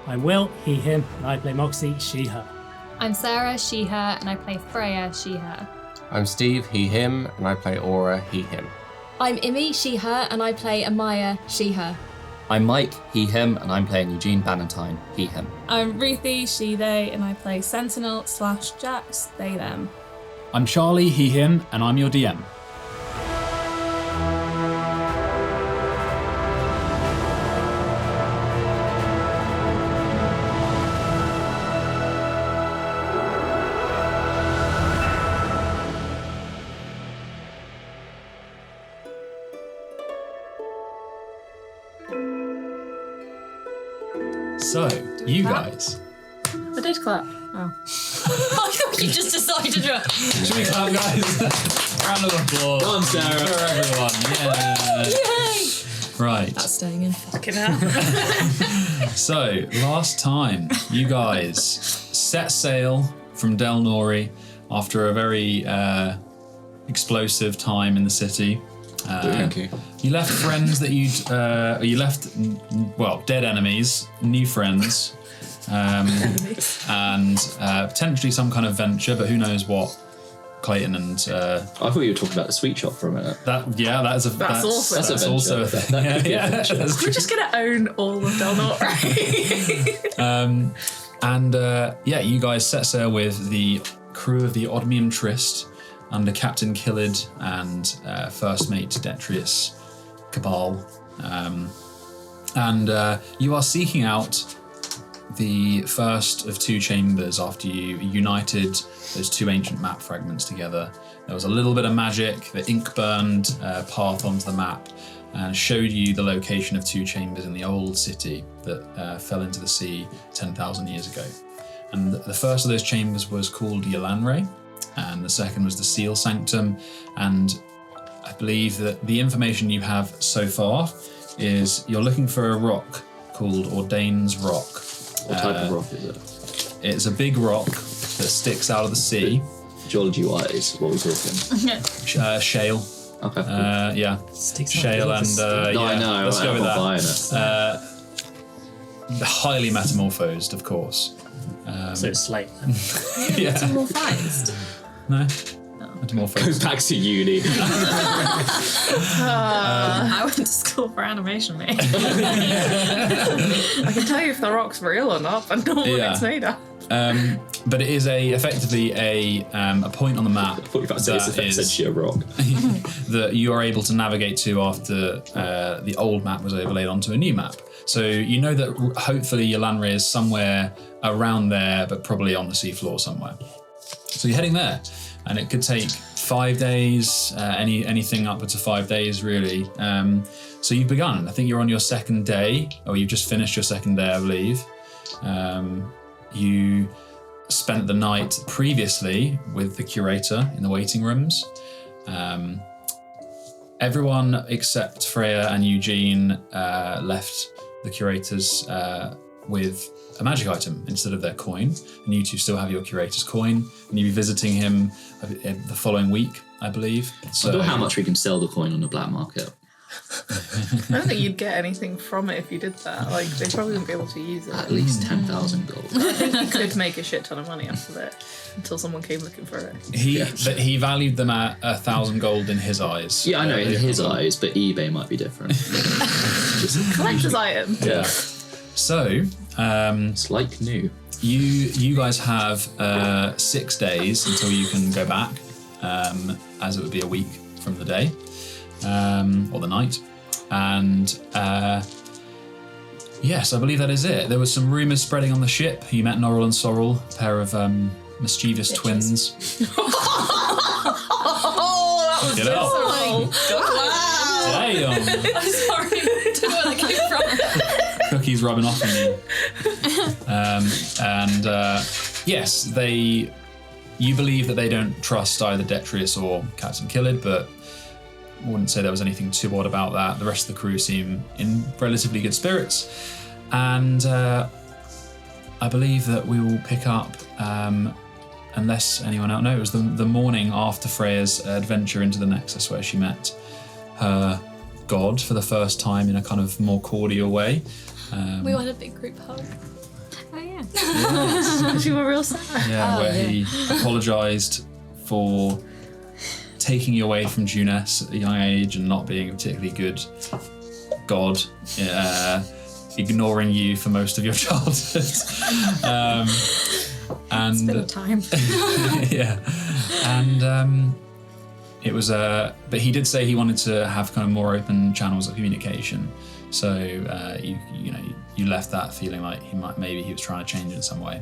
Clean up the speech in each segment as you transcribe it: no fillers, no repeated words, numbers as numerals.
I'm Will, he, him, and I play Moxie, she, her. I'm Sarah, she, her, and I play Freya, she, her. I'm Steve, he, him, and I play Aura, he, him. I'm Imi, she, her, and I play Amaya, she, her. I'm Mike, he, him, and I'm playing Eugene Bannatyne, he, him. I'm Ruthie, she, they, and I play Sentinel/Jax, they, them. I'm Charlie, he, him, and I'm your DM. So, you guys. I did clap. Oh. I thought you just decided to. Should we clap, guys? Round of applause. Go on, Sarah. For everyone. Yeah. Yay! Right. That's staying in. Fucking hell. So, last time, you guys set sail from Delnori after a very explosive time in the city. You left friends that you left, well, dead enemies, new friends, and potentially some kind of venture, but who knows what. Clayton and I thought you were talking about the sweet shop for a minute. That's also That's also a thing. Yeah. We're just gonna own all of Delnori. And you guys set sail with the crew of the Oddmium Trist under Captain Killid and First Mate Detrius Cabal. And you are seeking out the first of two chambers after you united those two ancient map fragments together. There was a little bit of magic, the ink burned path onto the map and showed you the location of two chambers in the old city that fell into the sea 10,000 years ago. And the first of those chambers was called Yelanriae, and the second was the Seal Sanctum. And I believe that the information you have so far is you're looking for a rock called Ordain's Rock. What type of rock is it? It's a big rock that sticks out of the sea. Geology-wise, what are we talking? Shale. Okay. Yeah. Shale and no, yeah. I know. Let's go with I'm that. buying it. Highly metamorphosed, of course. So it's slate. Yeah. Metamorphized. No. Go Metamorphosed. back to uni. I went to school for animation, mate. I can tell you if the rock's real or not, but not what it's made of. But it is effectively a point on the map I thought you were about to say it's essentially a rock. that you are able to navigate to after the old map was overlaid onto a new map. So you know that hopefully Yelanriae is somewhere around there, but probably on the seafloor somewhere. So you're heading there, and it could take 5 days, anything upwards of 5 days, really. So you've begun. I think you're on your second day, or you've just finished your second day, I believe. You spent the night previously with the Curator in the waiting rooms. Everyone except Freya and Eugene left the Curators with a magic item instead of their coin, and you two still have your Curator's coin, and you'll be visiting him the following week, I believe. So, I don't know how much we can sell the coin on the black market. I don't think you'd get anything from it if you did that. Like, they probably wouldn't be able to use it. At least 10,000 gold. I think you could make a shit ton of money off of it until someone came looking for it. He valued them at 1,000 gold in his eyes. Yeah, I know, in his eyes, but eBay might be different. Collector's item. Yeah. So, It's like new. you guys have 6 days until you can go back, as it would be a week from the day, or the night. And yes, I believe that is it. There was some rumours spreading on the ship. You met Norrell and Sorrel, a pair of mischievous twins. Oh, that was Damn. I'm sorry. I don't know where that came from. Cookies rubbing off on you. Yes, you believe that they don't trust either Detrius or Captain Killid, but I wouldn't say there was anything too odd about that. The rest of the crew seem in relatively good spirits. And I believe that we will pick up, unless anyone else knows, the morning after Freya's adventure into the Nexus, where she met her god for the first time in a kind of more cordial way. We want a big group hug. Oh yeah. Yes. You were real sad. Yeah, where he apologised for taking you away from Juness at a young age and not being a particularly good god, ignoring you for most of your childhood. It's been a time. Yeah, and it was but he did say he wanted to have kind of more open channels of communication. So you left that feeling like maybe he was trying to change in some way.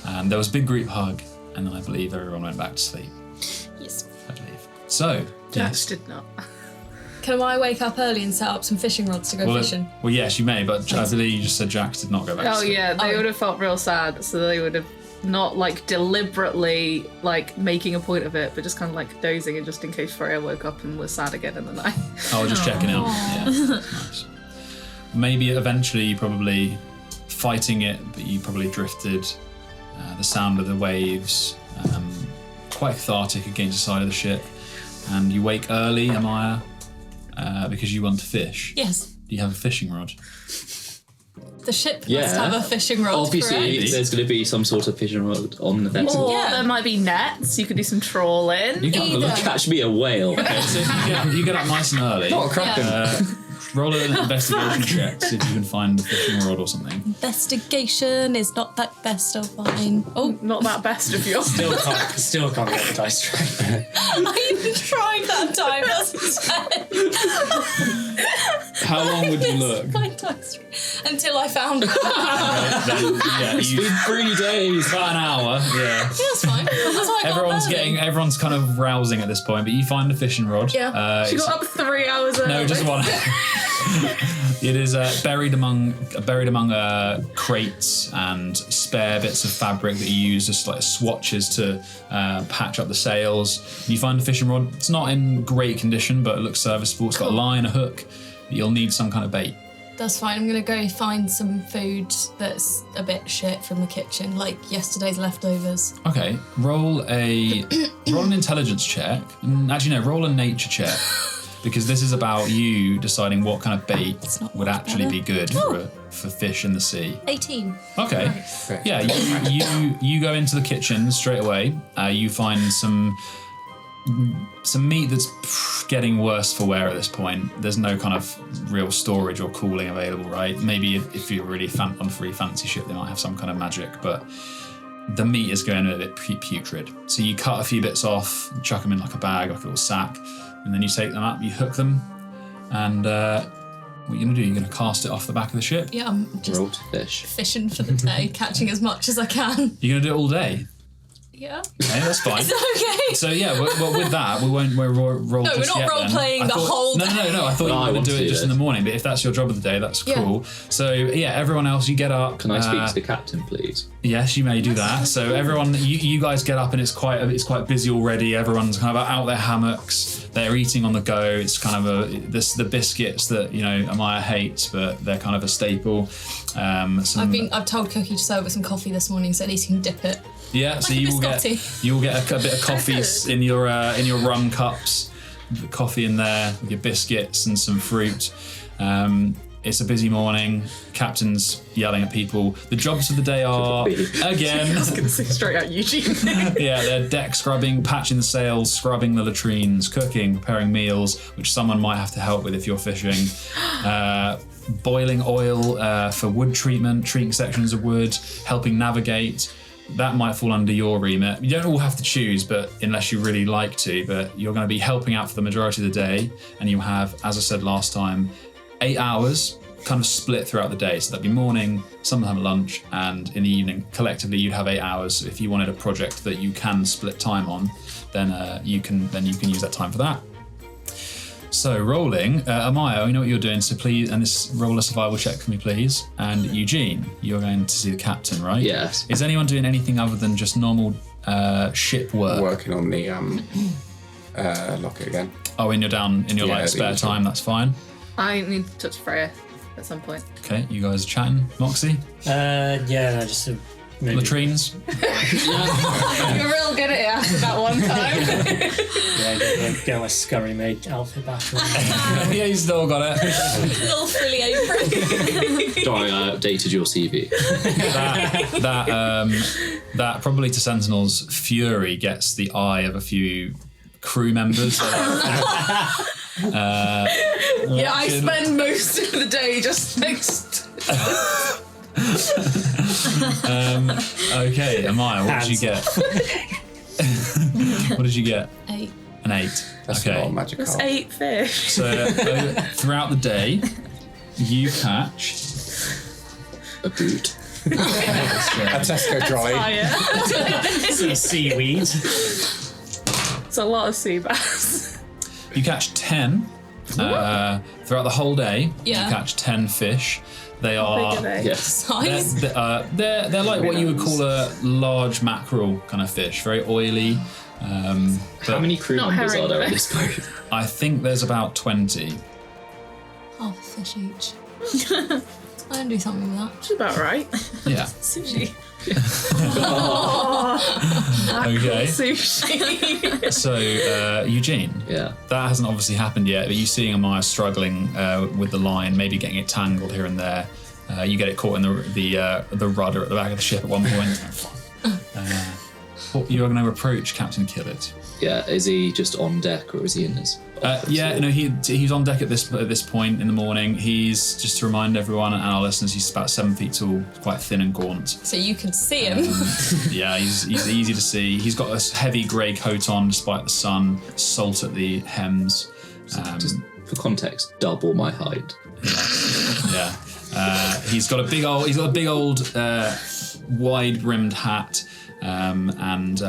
And there was a big group hug, and then I believe everyone went back to sleep. Yes. I believe. So Jax did not. Can I wake up early and set up some fishing rods to go fishing? Well, yes, you may, but I believe you just said Jax did not go back to Oh sleep. yeah, they would have felt real sad, so they would have not like deliberately like making a point of it, but just kind of like dozing, and just in case Freya woke up and was sad again in the night. Oh, just checking out. Yeah, nice. Maybe eventually you probably fighting it, but you probably drifted. The sound of the waves, quite cathartic against the side of the ship, and you wake early, Amaya, because you want to fish. Yes. Do you have a fishing rod? The ship Yeah. must have a fishing rod. Obviously, correct? there's going to be some sort of fishing rod on the vessel. Or Yeah. there might be nets. You could do some trawling. You can't catch me a whale. Okay, so you get up nice and early. Not a kraken. Roll an investigation check, see if you can find a fishing rod or something. Investigation is not that best of mine. Oh, Not that best of yours. Still can't get the dice right. I even tried that time. That's insane. How long would you look? My dice until I found it. Yeah, It's been 3 days. about an hour. Yeah. That's fine. That's why I got Everyone's kind of rousing at this point, but you find a fishing rod. Yeah. She it's- got up 3 hours early. No, just one. It is buried among crates and spare bits of fabric that you use as like swatches to patch up the sails. You find a fishing rod. It's not in great condition, but it looks serviceable. It's got a line, a hook. You'll need some kind of bait. That's fine. I'm gonna go find some food that's a bit shit from the kitchen, like yesterday's leftovers. Okay, roll an intelligence check. Actually, no, roll a nature check. Because this is about you deciding what kind of bait not would much actually better. be good for fish in the sea. 18. Okay. Yeah, you go into the kitchen straight away. You find some meat that's getting worse for wear at this point. There's no kind of real storage or cooling available, right? Maybe if you're really on a free fancy ship, they might have some kind of magic, but the meat is going a bit putrid. So you cut a few bits off, chuck them in like a bag, like a little sack, and then you take them up, you hook them, and what you're going to do, you're going to cast it off the back of the ship. Yeah, I'm just Roll to fish. fishing for the day, catching as much as I can. You're going to do it all day. Yeah. Okay, that's fine. Is that okay? So yeah, well, with that, we won't roll No, we're just not yet then. role-playing I the thought- whole No, I thought you I were going want to do to it do just in this. the morning, but if that's your job of the day, that's Yeah. cool. So yeah, everyone else, you get up. Can I speak to the captain, please? Yes, you may do that. So everyone, you guys get up and it's quite busy already. Everyone's kind of out their hammocks. They're eating on the go. It's kind of the biscuits that Amaya hates, but they're kind of a staple. I've told Cookie to serve with some coffee this morning, so at least he can dip it. Yeah, so Like a you'll get a bit of coffee in your rum cups, the coffee in there with your biscuits and some fruit. It's a busy morning. Captain's yelling at people. The jobs of the day are again. I was going to say straight out Eugene. Yeah, they're deck scrubbing, patching the sails, scrubbing the latrines, cooking, preparing meals, which someone might have to help with if you're fishing. Boiling oil for wood treatment, treating sections of wood, helping navigate. That might fall under your remit. You don't all have to choose, but unless you really like to, but you're going to be helping out for the majority of the day, and you have, as I said last time, 8 hours kind of split throughout the day. So that'd be morning, sometime lunch, and in the evening. Collectively, you'd have 8 hours. If you wanted a project that you can split time on, then you can use that time for that. So rolling, Amaya, you know what you're doing, so please, and this roll a survival check for me, please. And Eugene, you're going to see the captain, right? Yes. Is anyone doing anything other than just normal ship work? Working on the locket again. Oh, in your Yeah, spare the time, that's fine. I need to touch Freya at some point. Okay, you guys are chatting. Moxie? Yeah, no, just Maybe. latrines. You're real good at it after that one time. Yeah, get my scurry maid outfit back on. Yeah, you still got it. Little frilly apron. Sorry, I updated your CV. That probably to Sentinel's fury gets the eye of a few crew members. Yeah, I spend most of the day just next. Okay, Amaya, what did you get? What did you get? 8. An 8. That's Okay. not magic. That's 8 fish. So throughout the day, you catch. A boot. A Tesco trolley. Some seaweed. It's a lot of sea bass. You catch 10 throughout the whole day. Yeah. You catch 10 fish. They Big are. are they? Yes. Size. They're like what you would call a large mackerel kind of fish, very oily. How many crew Not members herring, are there though. on this boat? I think there's about 20. Half a fish each. I can do something with that. Which is about right. Yeah. Sushi. Okay. Sushi. So Eugene, Yeah. that hasn't obviously happened yet, but you seeing Amaya struggling with the line, maybe getting it tangled here and there. You get it caught in the rudder at the back of the ship at one point. You're going to approach Captain Killit. Yeah. Is he just on deck or is he in his? Yeah, no, he's on deck at this point in the morning. He's, just to remind everyone and our listeners, he's about 7 feet tall, quite thin and gaunt. So you can see him. Yeah, he's easy to see. He's got a heavy grey coat on despite the sun, salt at the hems. Just for context, double my height. Yeah. He's got a big old wide-brimmed hat. And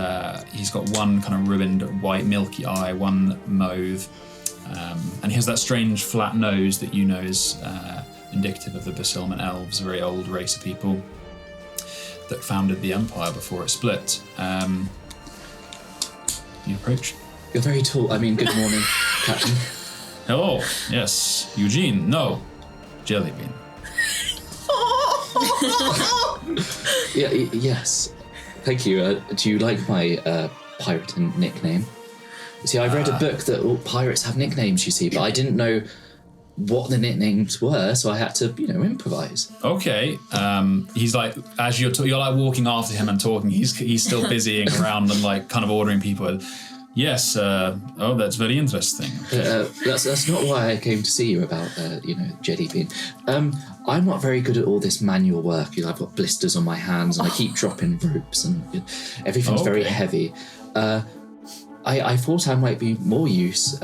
he's got one kind of ruined white milky eye, one mauve, and he has that strange flat nose that you know is indicative of the Basilman elves, a very old race of people that founded the empire before it split. You approach. You're very tall. I mean, good morning, Captain. Hello. Yes, Eugene. No, Jellybean. Yeah. Yes. Thank you. Do you like my pirate nickname? See, I read a book that all pirates have nicknames, you see, but I didn't know what the nicknames were, so I had to, improvise. Okay. He's like, as you're like walking after him and talking, he's still busying around and like kind of ordering people. Yes. Oh, that's very interesting. That's not why I came to see you about, Jellybean. I'm not very good at all this manual work. I've got blisters on my hands and I keep dropping ropes and everything's very heavy. I thought I might be more use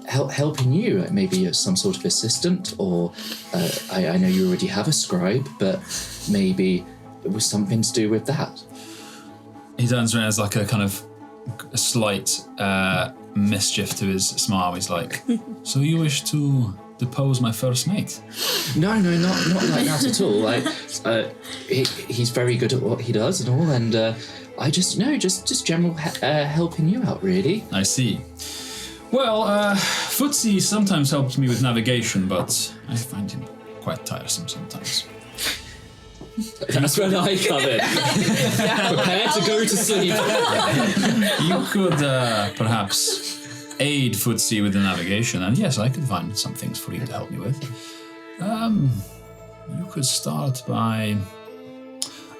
helping you, maybe as some sort of assistant, or I know you already have a scribe, but maybe it was something to do with that. He turns around as like a kind of a slight mischief to his smile. He's like, so you wish to depose my first mate? No, not like that at all. He's very good at what he does and all, and I just general helping you out, really. I see. Well, Footsie sometimes helps me with navigation, but I find him quite tiresome sometimes. That's when I come in. Prepare to go to sleep. You could perhaps aid Footsie with the navigation, and yes, I could find some things for you to help me with. You could start by...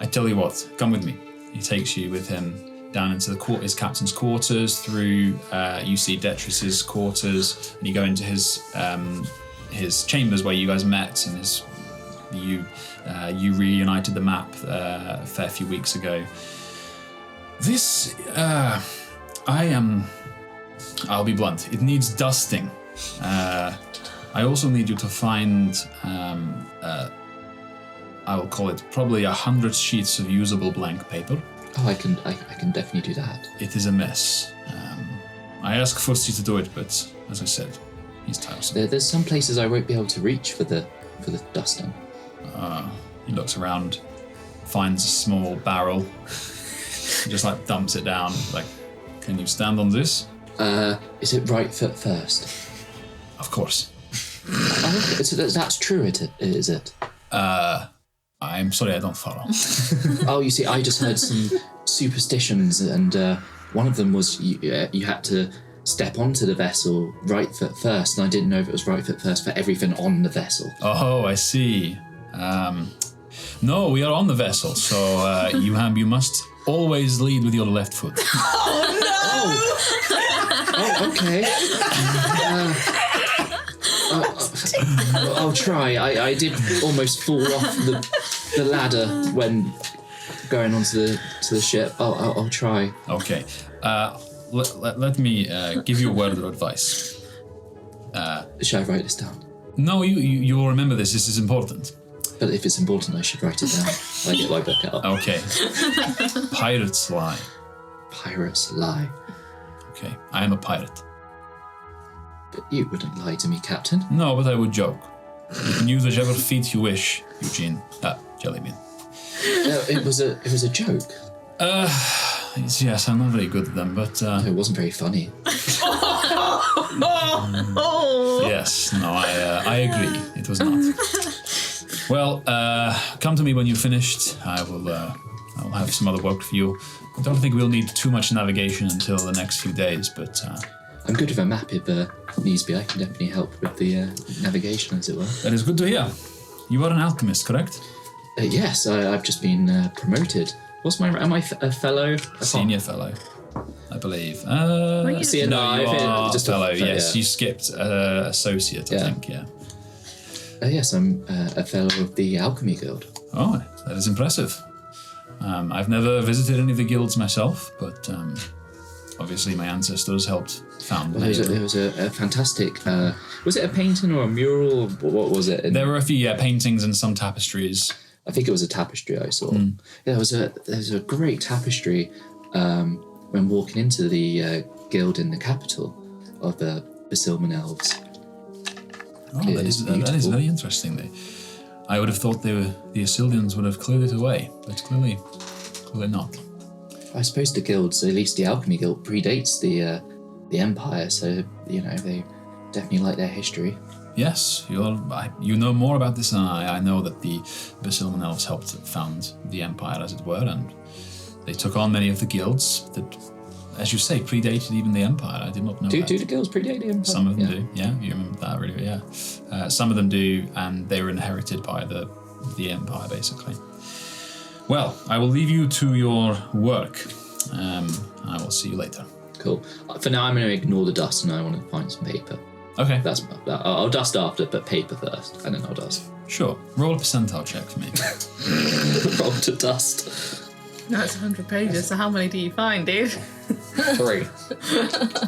I tell you what, come with me. He takes you with him down into his captain's quarters, through, you see Detris's quarters, and you go into his chambers where you guys met, and you reunited the map a fair few weeks ago. This, I'll be blunt, it needs dusting. I also need you to find, I will call it probably 100 sheets of usable blank paper. Oh, I can definitely do that. It is a mess. I ask Footsie to do it, but as I said, he's tiresome. There's some places I won't be able to reach for the dusting. He looks around, finds a small barrel, just like dumps it down. Like, can you stand on this? Is it right foot first? Of course. Oh, okay. So that's true, is it? I'm sorry, I don't follow. Oh, you see, I just heard some superstitions, and one of them was you had to step onto the vessel right foot first, and I didn't know if it was right foot first for everything on the vessel. Oh, I see. No, we are on the vessel, so you must always lead with your left foot. Oh, okay. I'll try. I did almost fall off the ladder when going onto the ship. I'll try. Okay. Let me give you a word of advice. Should I write this down? No, you will remember this. This is important. But if it's important, I should write it down. I get my book out. Okay. Pirates lie. Pirates lie. Okay, I am a pirate. But you wouldn't lie to me, Captain. No, but I would joke. You can use whichever feet you wish, Eugene. Jellybean. It was a joke. Yes, I'm not very good at them, but... It wasn't very funny. Yes, no, I agree. It was not. Well, come to me when you're finished. I'll have some other work for you. I don't think we'll need too much navigation until the next few days, but... I'm good with a map if needs be. I can definitely help with the navigation, as it were. That is good to hear. You are an alchemist, correct? Yes, I've just been promoted. What's my... Am I a fellow? Senior fellow, I believe. See, no, you are just fellow, yeah. yes. You skipped associate, I think, yeah. Yes, I'm a fellow of the Alchemy Guild. Oh, that is impressive. I've never visited any of the guilds myself, but obviously my ancestors helped found them. There was a fantastic... was it a painting or a mural? Or what was it? There were a few paintings and some tapestries. I think it was a tapestry I saw. Yeah, there was a great tapestry when walking into the guild in the capital of the Basilman Elves. Oh, that is very interesting. I would have thought the Isildians would have cleared it away, but clearly not. I suppose the guilds, at least the Alchemy Guild, predates the Empire, so they definitely like their history. Yes, you know more about this than I. I know that the Basilman Elves helped found the Empire, as it were, and they took on many of the guilds that, as you say, predated even the Empire. I did not know that. Do the guilds predate the Empire? Some of them do, yeah. You remember that, really, yeah. Some of them do, and they were inherited by the Empire, basically. Well, I will leave you to your work. I will see you later. Cool. For now, I'm going to ignore the dust, and I want to find some paper. Okay. I'll dust after, but paper first, and then I'll dust. Sure. Roll a percentile check for me. Roll to dust. No, it's 100 pages, so how many do you find, dude? 3.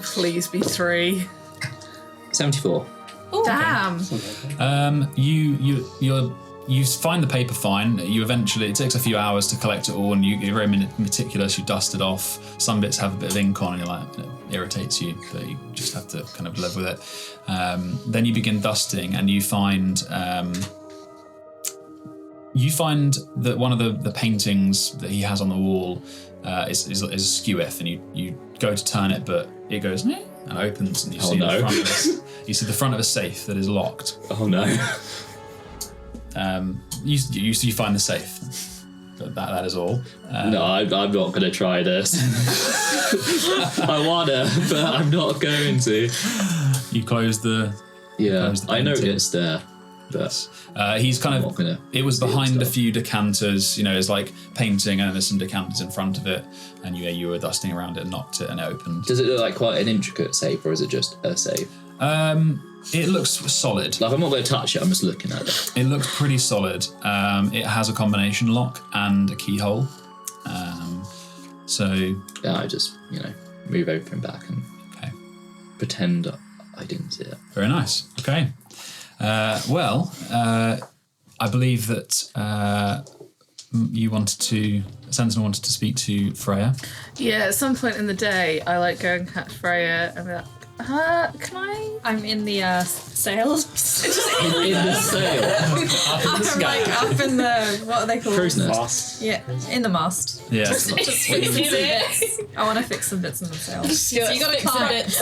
Please be 3. 74. Ooh, damn. You find the paper fine. You eventually, it takes a few hours to collect it all, and you're very meticulous. You dust it off. Some bits have a bit of ink on, and it irritates you, but you just have to kind of live with it. Then you begin dusting, and you find that one of the paintings that he has on the wall is skeweth, and you go to turn it, but it goes meh, and opens, and you see the front of a safe that is locked. Oh no. You find the safe, but that is all. No, I'm not going to try this. I wanna, but I'm not going to. You close the. Yeah, close the I know painting. it's there, but he's kind I'm of. not gonna It was see behind it a stuff. few decanters. It's like painting, and there's some decanters in front of it, and you were dusting around it, and knocked it, and it opened. Does it look like quite an intricate safe, or is it just a safe? It looks solid. Like, I'm not going to touch it, I'm just looking at it. It looks pretty solid. It has a combination lock and a keyhole. Yeah, I just, move everything back and pretend I didn't see it. Very nice. Okay. I believe that Sentinel wanted to speak to Freya. Yeah, at some point in the day, I go and catch Freya and be like, can I? I'm in the sails. In the sail? I'm up in the, what are they called? Crow's nest. Mast. Yeah, in the mast. Yeah. Just fixing some bits. I want to fix some bits in the sails. So you got to fix a bit.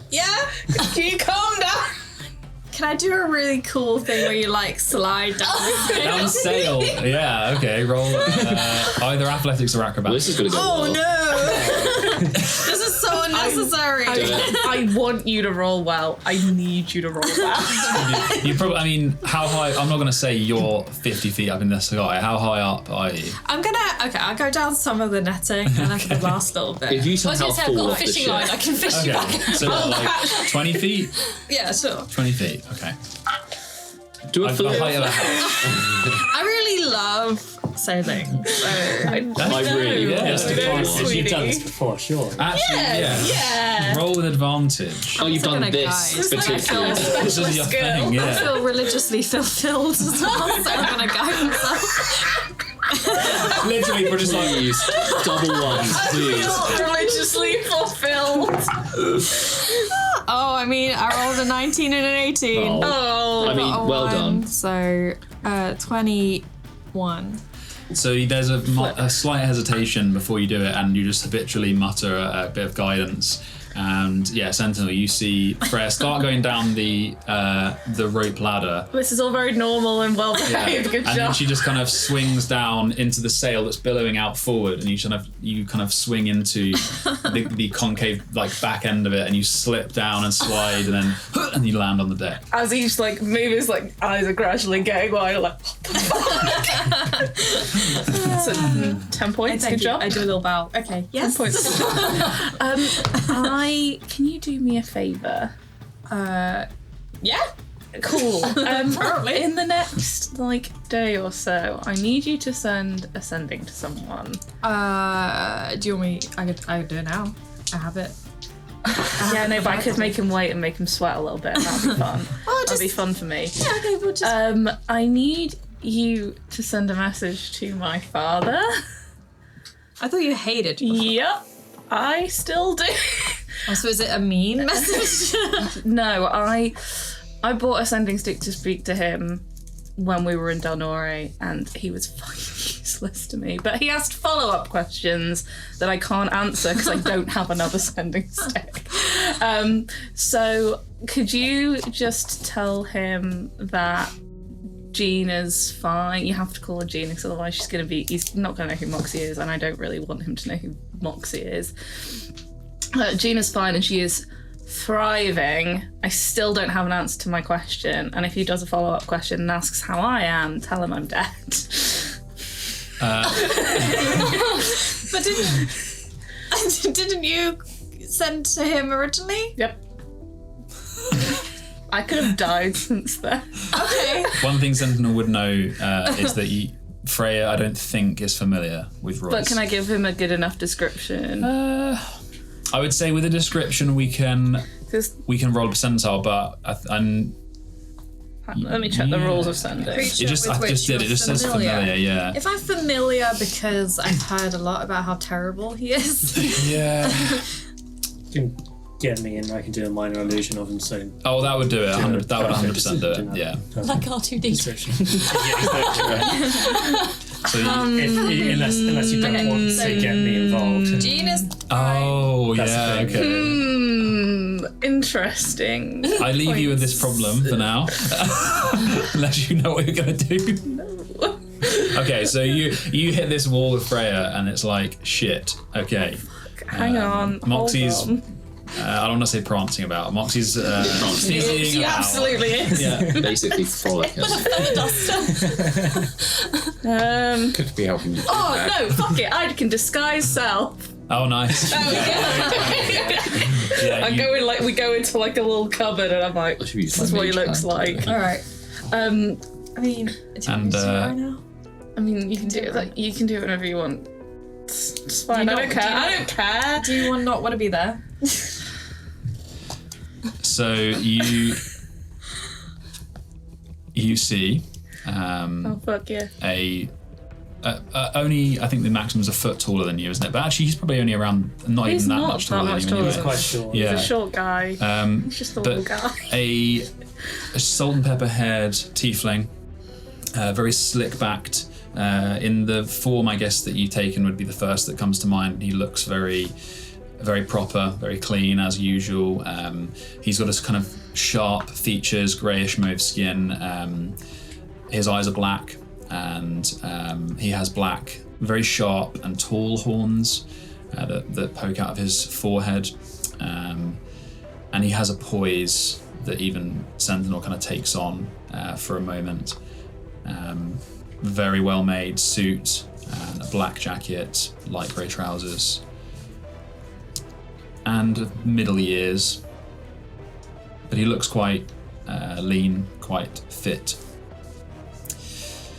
Yeah? Can you calm down? Can I do a really cool thing where you like slide down the Down the sail. Yeah, okay. Roll either athletics or acrobatics. This is going to go well. Oh no! This is so unnecessary. I want you to roll well. I need you to roll well. You probably, I mean, how high? I'm not going to say you're 50 feet up in the sky. How high up are you? I'll go down some of the netting and then for the last little bit. If you somehow I've fall got a off the fishing ship, line. I can fish you back. So what, like 20 feet? Yeah, sure. 20 feet. Okay. do a The flip. height of the house. I really love sailing. So I really yeah. Just I know, advantage. You've done sweetie. this before, sure. Actually, yeah. Roll with advantage. Oh, you've done gonna this guide. particularly. This is your thing, I yeah. feel religiously fulfilled as well, so I'm gonna guide myself. Literally, we're just like, Please, double ones, please. Religiously fulfilled. Oh, I mean, I rolled a 19 and an 18. Oh. I mean, Got a well 1, done. So, 21. so there's a slight hesitation before you do it, and you just habitually mutter a bit of guidance. And yeah, Sentinel, you see Freya start going down the rope ladder. This is all very normal and well behaved. Good And then job. she just kind of swings down into the sail that's billowing out forward, and you kind of swing into the concave like back end of it, and you slip down and slide, and you land on the deck. As each like move, his like eyes are gradually getting wider. Like what the fuck? So 10 points. Good job. I do a little bow. Okay, yes. 10 points. Can you do me a favour? Yeah? Cool. In the next like day or so, I need you to send a sending to someone. Do you want me? I could do it now. I have it. Yeah, no, but I could make him wait and make him sweat a little bit. That'd be fun. That'd be fun for me. Yeah, okay, we'll just. I need you to send a message to my father. I thought you hated me. Yep, I still do. Oh, so is it a mean message? No, I bought a sending stick to speak to him when we were in Delnori, and he was fucking useless to me. But he asked follow-up questions that I can't answer because I don't have another sending stick. So could you just tell him that Gina's fine? You have to call her Gina because otherwise he's not going to know who Moxie is, and I don't really want him to know who Moxie is. Gina's fine and she is thriving. I still don't have an answer to my question, and if he does a follow-up question and asks how I am, tell him I'm dead. But didn't you send to him originally? Yep. I could have died since then. Okay. One thing Sentinel would know is that Freya, I don't think, is familiar with Royce. But can I give him a good enough description? I would say with a description we can roll a percentile, but Let me check the rules of sending. I just did. It just says familiar. Yeah. If I'm familiar because I've heard a lot about how terrible he is. Yeah. You can get me and I can do a minor illusion of him, so... Oh, that would do it. That would 100% do it. Yeah. Like R2D. Description. Yeah, exactly right. So Unless you don't want to get me involved. Gina's. oh, That's yeah. the thing. Okay. Interesting. I leave you with this problem for now, unless you know what you're gonna do. No. Okay, so you hit this wall with Freya, and it's like shit. Okay. Hang on. Moxie's. Hold on. I don't want to say prancing about. Moxie's dizzying She about. absolutely is. Yeah. Basically frolicking. Could be helping you. Oh no! Fuck it! I can disguise self. Oh, nice. Yeah, We go into like a little cupboard, and I'm like, I should use this is my what he mage looks hand. like. All right. I mean, and right now. you can do it. Like, you can do it whenever you want. It's fine. You I don't don't- care. do you I don't care. Do you not want to be there? so you see Oh fuck yeah! only I think the maximum's a foot taller than you, isn't it? But actually, he's probably only around not He's even that not much that taller much than you. taller. Anyway. Quite short. Yeah. He's a short guy. He's just a little guy. a salt and pepper haired tiefling, very slick backed. In the form, I guess, that you've taken would be the first that comes to mind. He looks very, very proper, very clean as usual. He's got this kind of sharp features, greyish mauve skin. His eyes are black, and he has black, very sharp and tall horns that poke out of his forehead. And he has a poise that even Sentinel kind of takes on for a moment. Very well-made suit, and a black jacket, light grey trousers, and middle years. But he looks quite lean, quite fit.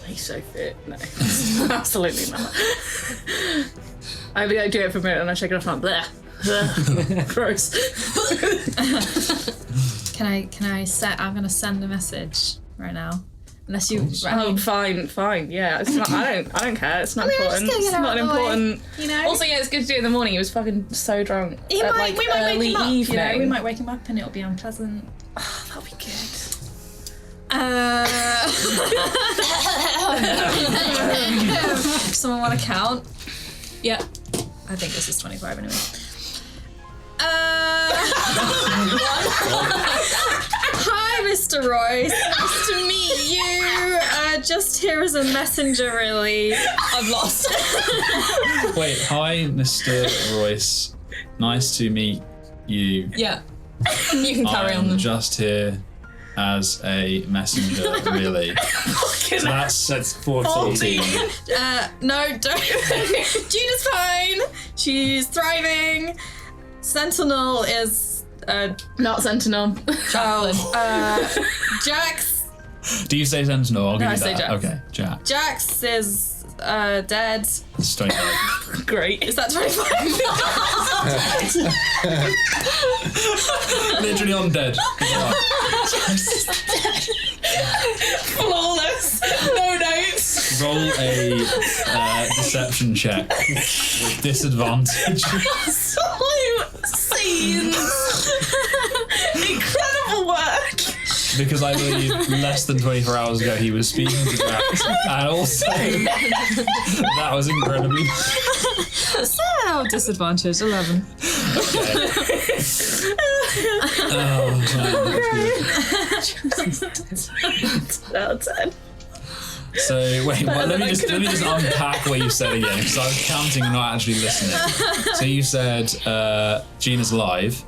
He's so fit. No, absolutely not. I do it for a minute and I shake it off and I'm bleh. Gross. Can I set? I'm gonna send a message right now. Unless you. Oh, fine. Yeah, it's not. I don't care. It's not important. It's not important. You know. Also, yeah, it's good to do it in the morning. He was fucking so drunk. We at, might wake early him up. evening. You know, we might wake him up and it'll be unpleasant. Oh, that'll be good. Someone want to count? Yeah. I think this is 25 anyway. Hi, Mr. Royce. Nice to meet you. Just here as a messenger, really. I'm lost. Wait, hi, Mr. Royce. Nice to meet you. Yeah. You can carry on I'm then. just here as a messenger, really. So that's 14. No, don't. Gina's fine. She's thriving. Sentinel is Not Sentinel. Jax. Do you say Sentinel? I'll give I you say that. Jax. Okay, Jack. Jax is dead. It's 25. Great. Is that 25? Literally undead. Flawless. No notes. Roll a deception check with disadvantage. Absolute scenes. Incredible work. Because I believe less than 24 hours ago he was speaking to Jack, and also that was incredibly. So disadvantage 11. Okay. Oh, man, that's good. Out of 10. So wait, well, let me just unpack what you said again, because I was counting and not actually listening. So you said Gina's alive.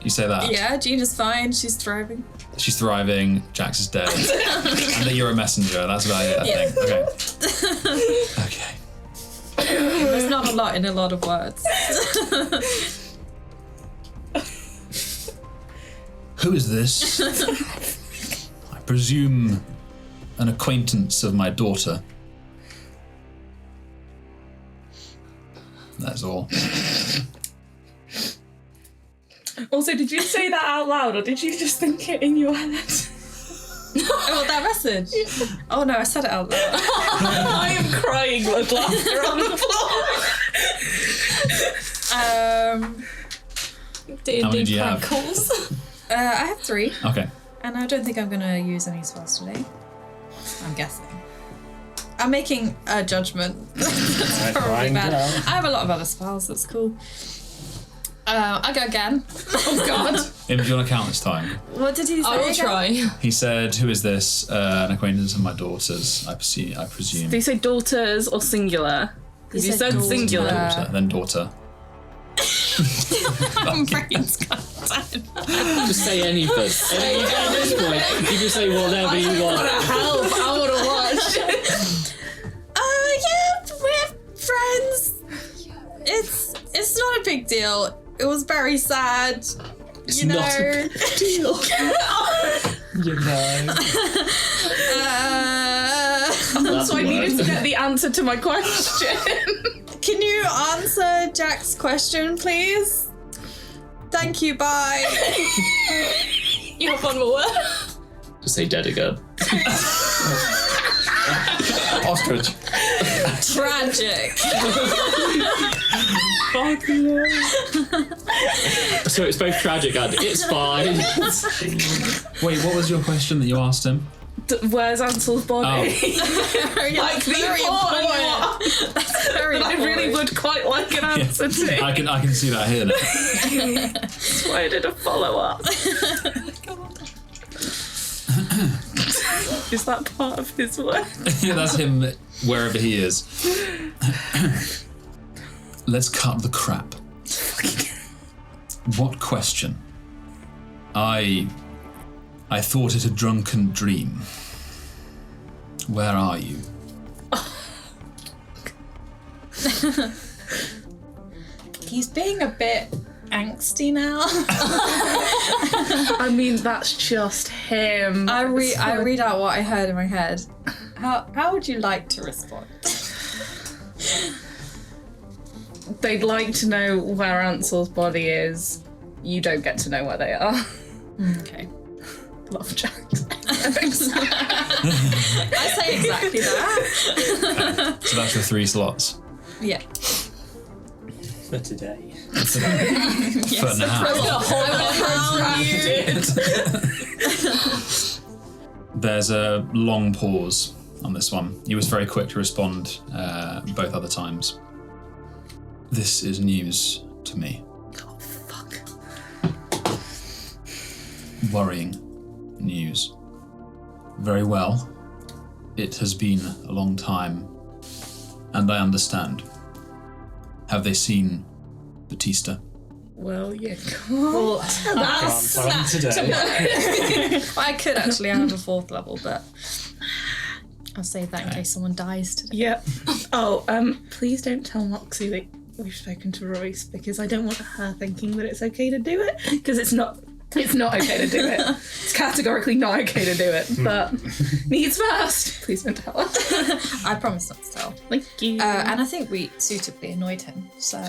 You say that? Yeah, Gina's fine. She's thriving. She's thriving. Jax is dead, and that you're a messenger. That's about it, I think. Okay. There's not a lot in a lot of words. Who is this? I presume an acquaintance of my daughter. That's all. Also, did you say that out loud or did you just think it in your head? Oh, that message? Oh no, I said it out loud. I am crying with laughter on the floor. How many do you have? Calls. I have 3, Okay. and I don't think I'm gonna use any spells today. I'm guessing. I'm making a judgment. That's probably find bad. out. I have a lot of other spells, that's cool. I'll go again. Oh god. Im, do you want to count this time? What did he say? I will again? try. He said, "Who is this? An acquaintance of my daughter's." I presume. Did you say daughters or singular? Because you said daughter. singular. Daughter, then daughter. My brain's gone dead. Just say anything. At this point, you can say whatever you want. Help! I want to watch. Yeah, we're friends. It's not a big deal. It was very sad. It's you know. not a big deal. You know. So I needed to get the answer to my question. Can you answer Jack's question, please? Thank you, bye. You have one more. Just say dead again. Ostrich. Tragic. So it's both tragic and it's fine. Wait, what was your question that you asked him? Where's Ansel's body? Oh. Like the Very important important. one. That's very That I really important. would quite like an answer to. I can see that here now. So I did a follow up. Is that part of his work? Yeah, that's him wherever he is. Let's cut the crap. What question? I thought it a drunken dream. Where are you? He's being a bit angsty now. I mean, that's just him. I read out what I heard in my head. How would you like to respond? They'd like to know where Ansel's body is. You don't get to know where they are. Okay. Love Jack. I say exactly that. So that's the 3 slots. Yeah. For today. For now. There's a long pause on this one. He was very quick to respond both other times. This is news to me. Oh, fuck. Worrying news. Very well. It has been a long time, and I understand. Have they seen Batista? Well, yeah. Well, Can't tell him today. I could actually have a 4th level, but I'll save that in case someone dies today. Yeah. Oh, please don't tell Moxie that we've spoken to Royce, because I don't want her thinking that it's okay to do it, because it's not okay to do it. It's categorically not okay to do it, but needs first. Please don't tell her. I promise not to tell. Thank you. And I think we suitably annoyed him, so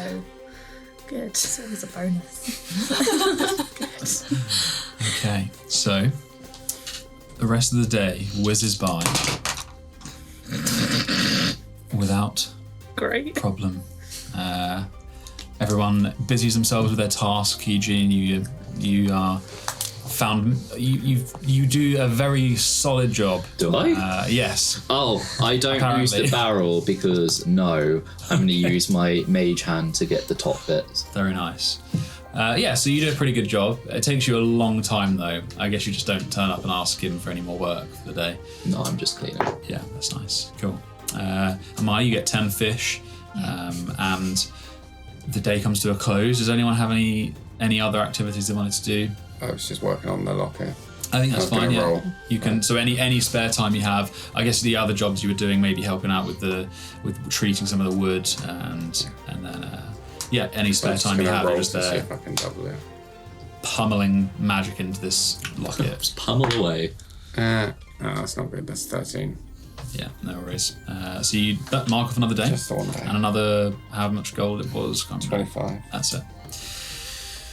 Good. it's always a bonus. Okay, so the rest of the day whizzes by without Great. problem. Everyone busies themselves with their task. Eugene, you are found. You do a very solid job. Do I? Yes. Oh, I don't use Apparently. the barrel because no, I'm going to use my mage hand to get the top bits. Very nice. Yeah, so you do a pretty good job. It takes you a long time though. I guess you just don't turn up and ask him for any more work for the day. No, I'm just cleaning. Yeah, that's nice. Cool. Amaya, you get 10 fish, and the day comes to a close. Does anyone have any other activities they wanted to do? I was just working on the locker. I think that's I was fine. gonna Yeah, roll. you can. So any spare time you have, I guess the other jobs you were doing, maybe helping out with treating some of the wood, and then any spare time you have, you're just to see there if I can double it. pummeling magic into this locket. Just pummel away. No, that's not good. That's 13. Yeah, no worries. So you mark off another day, Just the one day. and another how much gold it was. Can't remember. 25. That's it.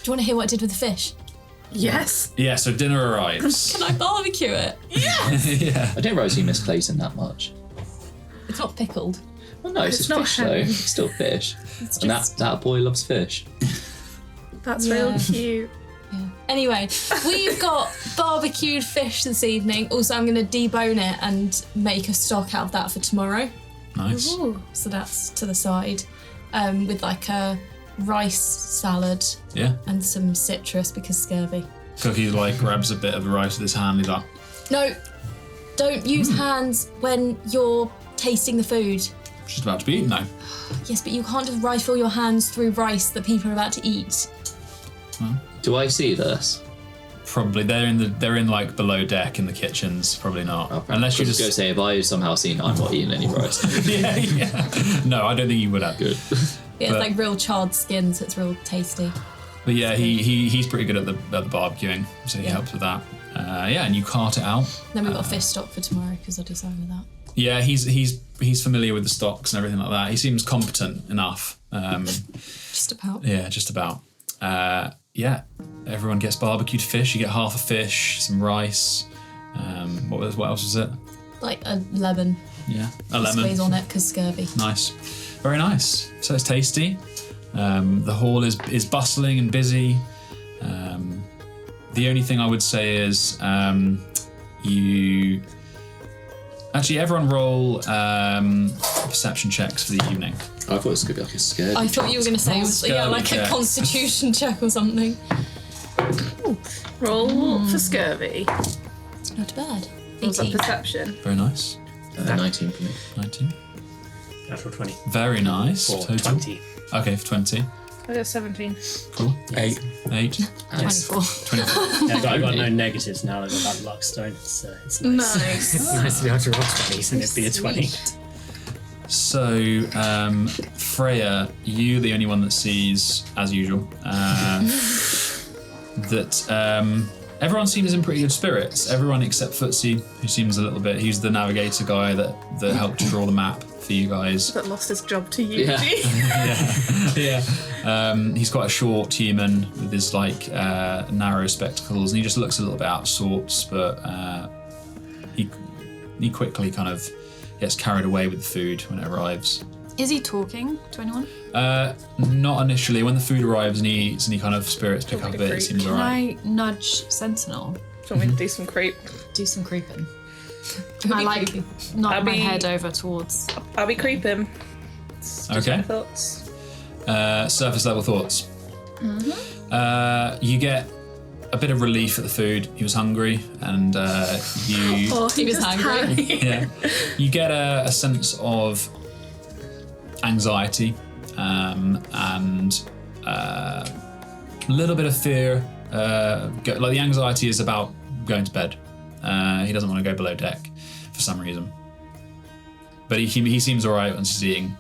Do you want to hear what I did with the fish? Yes. Yeah, so dinner arrives. Can I barbecue it? Yeah. I didn't realise you misplacing that much. It's not pickled. Well, no, it's just not fish ham. though. It's still fish. And that boy loves fish. That's Yeah. real cute. Yeah. Anyway, we've got barbecued fish this evening. Also, I'm going to debone it and make a stock out of that for tomorrow. Nice. So that's to the side, with like a rice salad Yeah. and some citrus because scurvy. Cookie grabs a bit of the rice with his hand. He's like, No, don't use hands when you're tasting the food. she's about to be eaten now. Yes, but you can't just rifle your hands through rice that people are about to eat. Do I see this? Probably they're in below deck in the kitchens. Probably not. Okay. Unless you I was going to just. say, if I somehow seen it, I'm not eating any rice. yeah. No, I don't think you would have. Good. Yeah, But- it's like real charred skin, so it's real tasty. But yeah, he's pretty good at the barbecuing, so he helps with that. And you cart it out. Then we've got a fish stock for tomorrow because I decided with that. Yeah, he's familiar with the stocks and everything like that. He seems competent enough. Just about. Yeah, just about. Everyone gets barbecued fish. You get half a fish, some rice. What else was it? Like a lemon. Yeah, a lemon. Squeeze on it because scurvy. Nice, very nice. So it's tasty. The hall is bustling and busy. The only thing I would say is you. Actually, everyone roll perception checks for the evening. I thought this could be like a scare. I thought you were going to say it was like Scurvy a checks. constitution check or something. Roll for scurvy. It's not bad. Was that 18. perception? Very nice. 19 for me. 19. Natural 20. Very nice. For Total. 20. Okay, for 20. I got 17. Cool. 8. 8. Nice. 24. 24. Yeah, I got no negatives now. I got that luck stone. So it's nice. Nice. It's nice to be able to roll 20s and it'd be a 20. So, Freya, you the only one that sees, as usual, that everyone seems in pretty good spirits. Everyone except Footsie, who seems a little bit. He's the navigator guy that helped draw the map for you guys. That lost his job to you, Yeah. G. Yeah. He's quite a short human with his narrow spectacles, and he just looks a little bit out of sorts. But he quickly kind of gets carried away with the food when it arrives. Is he talking to anyone? Not initially. When the food arrives and he eats and he kind of spirits pick up a bit, it seems Can alright. I nudge Sentinel? Do you want me to do some creep? Do some creeping. I like nod my head over towards. I'll be creeping. Okay. Thoughts? Surface level thoughts. You get a bit of relief at the food. He was hungry, and you. Oh, He was hungry. Yeah, you get a sense of anxiety and a little bit of fear. Like the anxiety is about going to bed. He doesn't want to go below deck for some reason. But he seems alright once he's eating.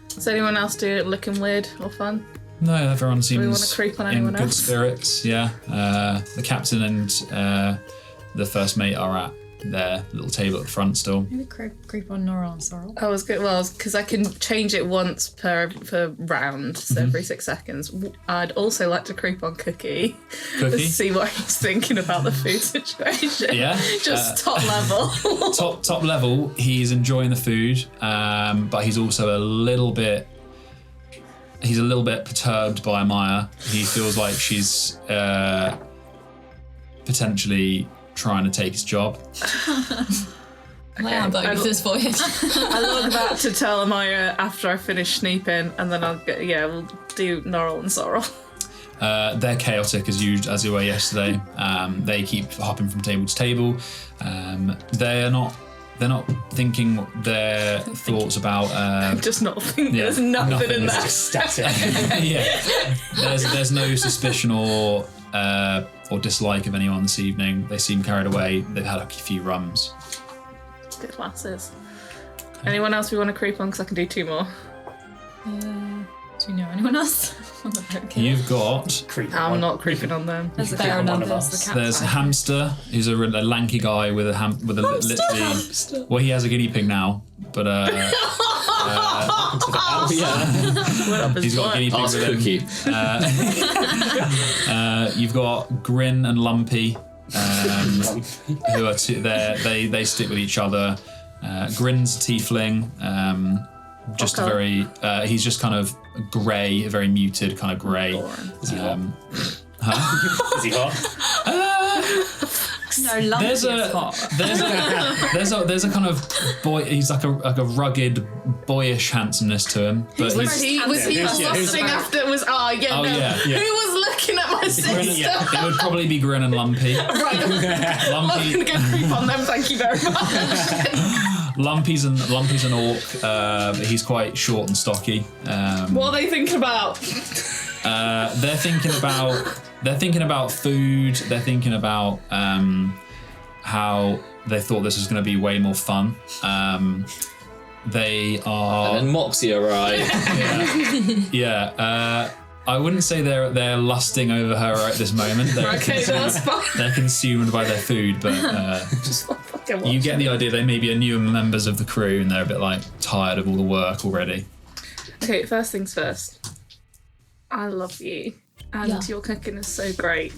Does anyone else do it looking weird or fun? No, everyone seems wanna creep on in anyone good else? spirits. Yeah, the captain and the first mate are at their little table at the front still. Maybe creep on Nora and Sorrel. I was good. Well, because I can change it once per round, so every 6 seconds. I'd also like to creep on Cookie. Cookie? To see what he's thinking about the food situation. Yeah, Just top level. top level. He's enjoying the food, but he's also a little bit perturbed by Maya. He feels like she's potentially trying to take his job. I am voting for this voyage. I log that to tell Amaya after I finish sneaping, and then we'll do Norrel and Sorrel. They're chaotic as you were yesterday. They keep hopping from table to table. They're not thinking their thoughts about. Just not thinking. Yeah, There's nothing in It's there. just static. Yeah, there's no suspicion or dislike of anyone this evening. They seem carried away. They've had a few rums. Good lasses. Anyone else we want to creep on? Because I can do 2 more. Do you know anyone else? You've got. I'm not creeping on them. There's Creep on one of there's us. the cat. There's Hamster, who's a lanky guy with a literally. Well, he has a guinea pig now, but he's got guinea pigs Ask with him. Cookie. You've got Grin and Lumpy, who are they stick with each other. Grin's a tiefling, just a very he's just kind of grey, a very muted kind of grey. Is he hot? Is he hot? No, Lumpy There's is hot. there's a kind of boy. He's like a rugged, boyish handsomeness to him. But Was he who's lusting that? after? Who was looking at my sister? it would probably be Grin and Lumpy. Right, I'm Lumpy, gonna go creep on them. Thank you very much. Lumpy's an orc, but he's quite short and stocky. What are they thinking about? They're thinking about food. They're thinking about how they thought this was going to be way more fun. They are. And then Moxie arrived. Yeah. I wouldn't say they're lusting over her at this moment. They're, Okay, that's fine. they're consumed by their food, but Just fucking watch. you get the idea. They maybe are newer members of the crew, and they're a bit like tired of all the work already. Okay, first things first. I love you, and your cooking is so great.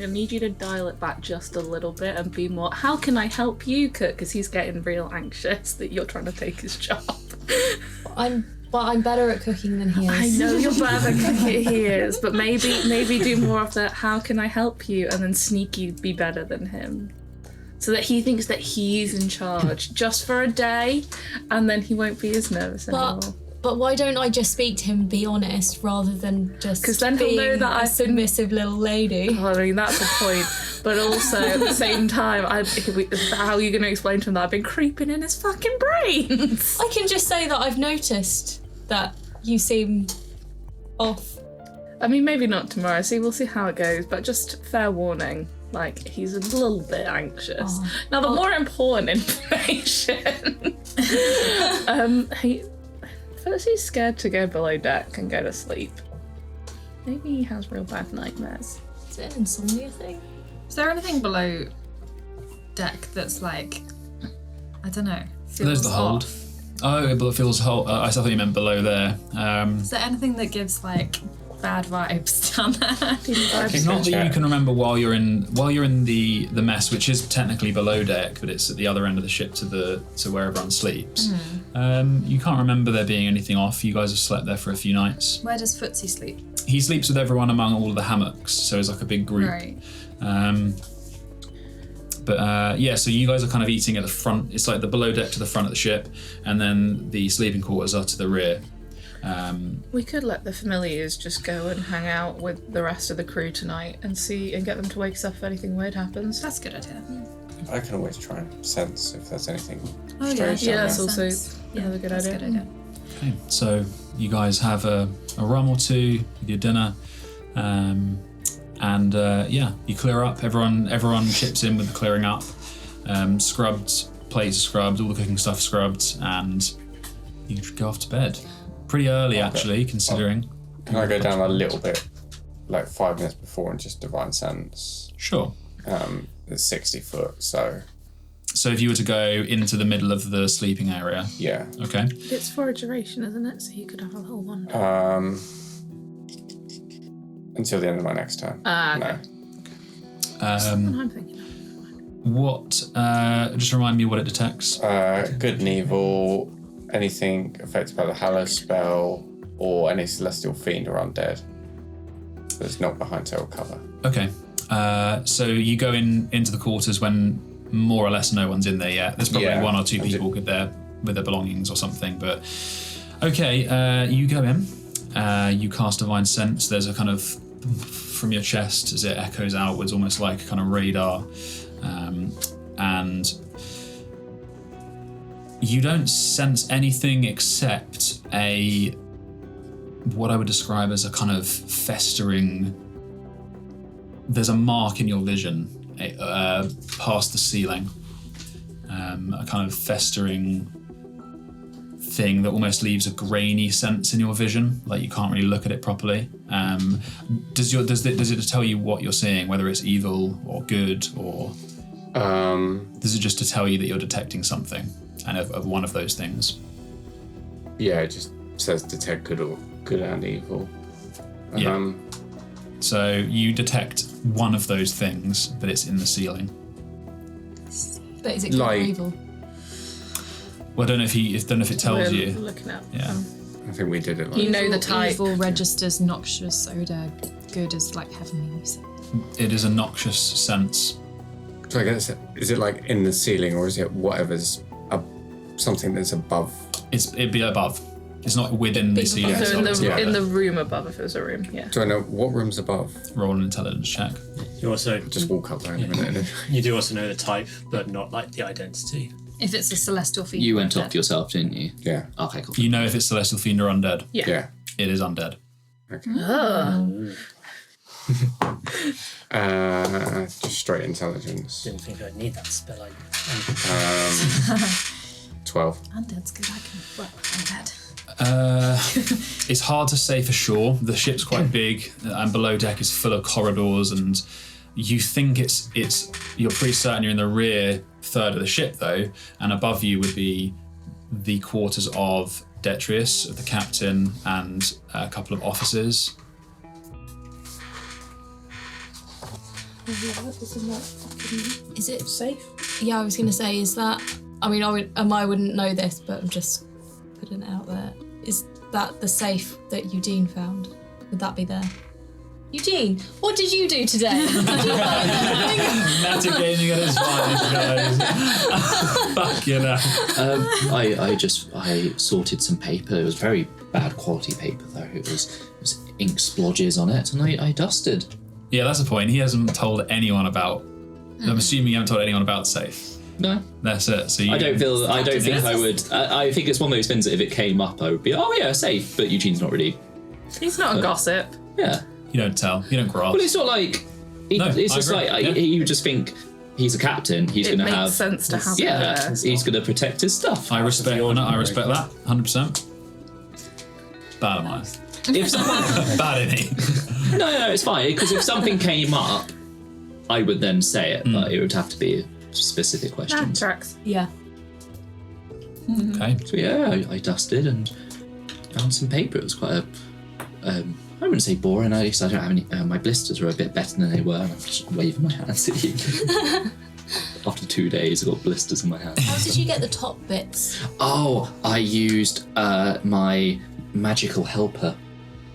I need you to dial it back just a little bit and be more. How can I help you cook? Because he's getting real anxious that you're trying to take his job. I'm better at cooking than he is. I know you're better at cooking he is, but maybe do more of that. How can I help you? And then sneaky be better than him, so that he thinks that he's in charge just for a day, and then he won't be as nervous anymore. But why don't I just speak to him and be honest rather than just 'Cause then he'll being know that a I've been- submissive little lady? Well, I mean, that's the point. But also at the same time, how are you going to explain to him that I've been creeping in his fucking brains? I can just say that I've noticed that you seem off. I mean, maybe not tomorrow. We'll see how it goes. But just fair warning, like he's a little bit anxious. Now, the more important information. First, he's scared to go below deck and go to sleep. Maybe he has real bad nightmares. Is it an insomnia thing? Is there anything below deck that's like, I don't know, feels There's the hold. off? Oh, it feels hold. I thought you meant below there. Is there anything that gives like bad vibes down there? Not that you can remember while you're in the mess, which is technically below deck, but it's at the other end of the ship to where everyone sleeps. You can't remember there being anything off. You guys have slept there for a few nights. Where does Footsie sleep? He sleeps with everyone among all of the hammocks, so it's like a big group. Right. So you guys are kind of eating at the front. It's like the below deck to the front of the ship, and then the sleeping quarters are to the rear. We could let the familiars just go and hang out with the rest of the crew tonight and get them to wake us up if anything weird happens. That's a good idea. I can always try and sense if there's anything Oh yeah, strange. Yeah, down that's there. also another good that's idea. a good idea. Okay, so you guys have a rum or two with your dinner, you clear up. Everyone chips in with the clearing up. Scrubbed, plates scrubbed, all the cooking stuff scrubbed, and you go off to bed. Pretty early, actually, considering. Can I go down a little bit, like 5 minutes before, and just divine sense? Sure. It's 60 foot, so So if you were to go into the middle of the sleeping area, yeah. okay. It's for a duration, isn't it? So you could have a little wander. Until the end of my next turn. Okay. No. Something I'm thinking of. What? Just remind me what it detects. Good and evil, anything affected by the Hallows spell, or any celestial fiend or undead that's not behind tail cover. Okay. So you go into the quarters when more or less no one's in there yet. There's probably one or two people with their belongings or something, but okay. You go in. You cast Divine Sense. There's a kind of from your chest as it echoes outwards, almost like a kind of radar, and you don't sense anything except what I would describe as a kind of festering. There's a mark in your vision past the ceiling, a kind of festering thing that almost leaves a grainy sense in your vision, like you can't really look at it properly. Does it tell you what you're seeing, whether it's evil or good, or does it just to tell you that you're detecting something, and of one of those things? Yeah, it just says detect good and evil. Yeah. So you detect one of those things, but it's in the ceiling. But is it good or evil? Well, I don't know if it tells We're you. looking at. Yeah. I think we did it. You know the type. Evil registers noxious soda. Good as like heavenly, you said. It is a noxious sense. So I guess, is it like in the ceiling, or is it whatever's something that's above? It'd be above. It's not within the ceiling. So Yeah. in the room above, if it was a room, yeah. Do I know what room's above? Roll an intelligence check. You also Just walk up there in a minute. you do also know the type, but not like the identity. If it's a celestial fiend. You went off yourself, didn't you? Yeah. Okay, cool. You know if it's celestial fiend or undead. Yeah. Yeah. It is undead. Okay. Oh. Just straight intelligence. Didn't think I'd need that spell. 12. Undead's good. I can work with undead. It's hard to say for sure. The ship's quite big, and below deck is full of corridors, and you think you're pretty certain you're in the rear third of the ship though, and above you would be the quarters of Detrius, of the captain, and a couple of officers. Is it Safe? Yeah, I was going to say, is that... I mean, I wouldn't know this, but I'm just putting it out there. Is that the safe that Eugene found? Would that be there? Eugene, what did you do today? Metagaming at his finest, guys. Fuck you know. I sorted some paper. It was very bad quality paper though. It was ink splodges on it, and I dusted. Yeah, that's the point. He hasn't told anyone about I'm assuming you haven't told anyone about the safe. No. That's it. So I don't think I would. I think it's one of those things that if it came up, I would be, oh yeah, safe. But Eugene's not really. He's not a gossip. Yeah. You don't tell. You don't grasp. Well, it's not like. It's just agree. like you just think he's a captain. He's going to have. It makes sense to have. Yeah. He's going to protect his stuff. I respect that. 100%. Bad am I? Bad in it. No, it's fine. Because if something came up, I would then say it, but it would have to be specific questions. Tracks. Yeah. Okay. So yeah, I dusted and found some paper. It was quite a. I wouldn't say boring. At least I don't have any. My blisters were a bit better than they were. I'm just waving my hands at you. After 2 days, I got blisters on my hands. How did you get the top bits? Oh, I used my magical helper,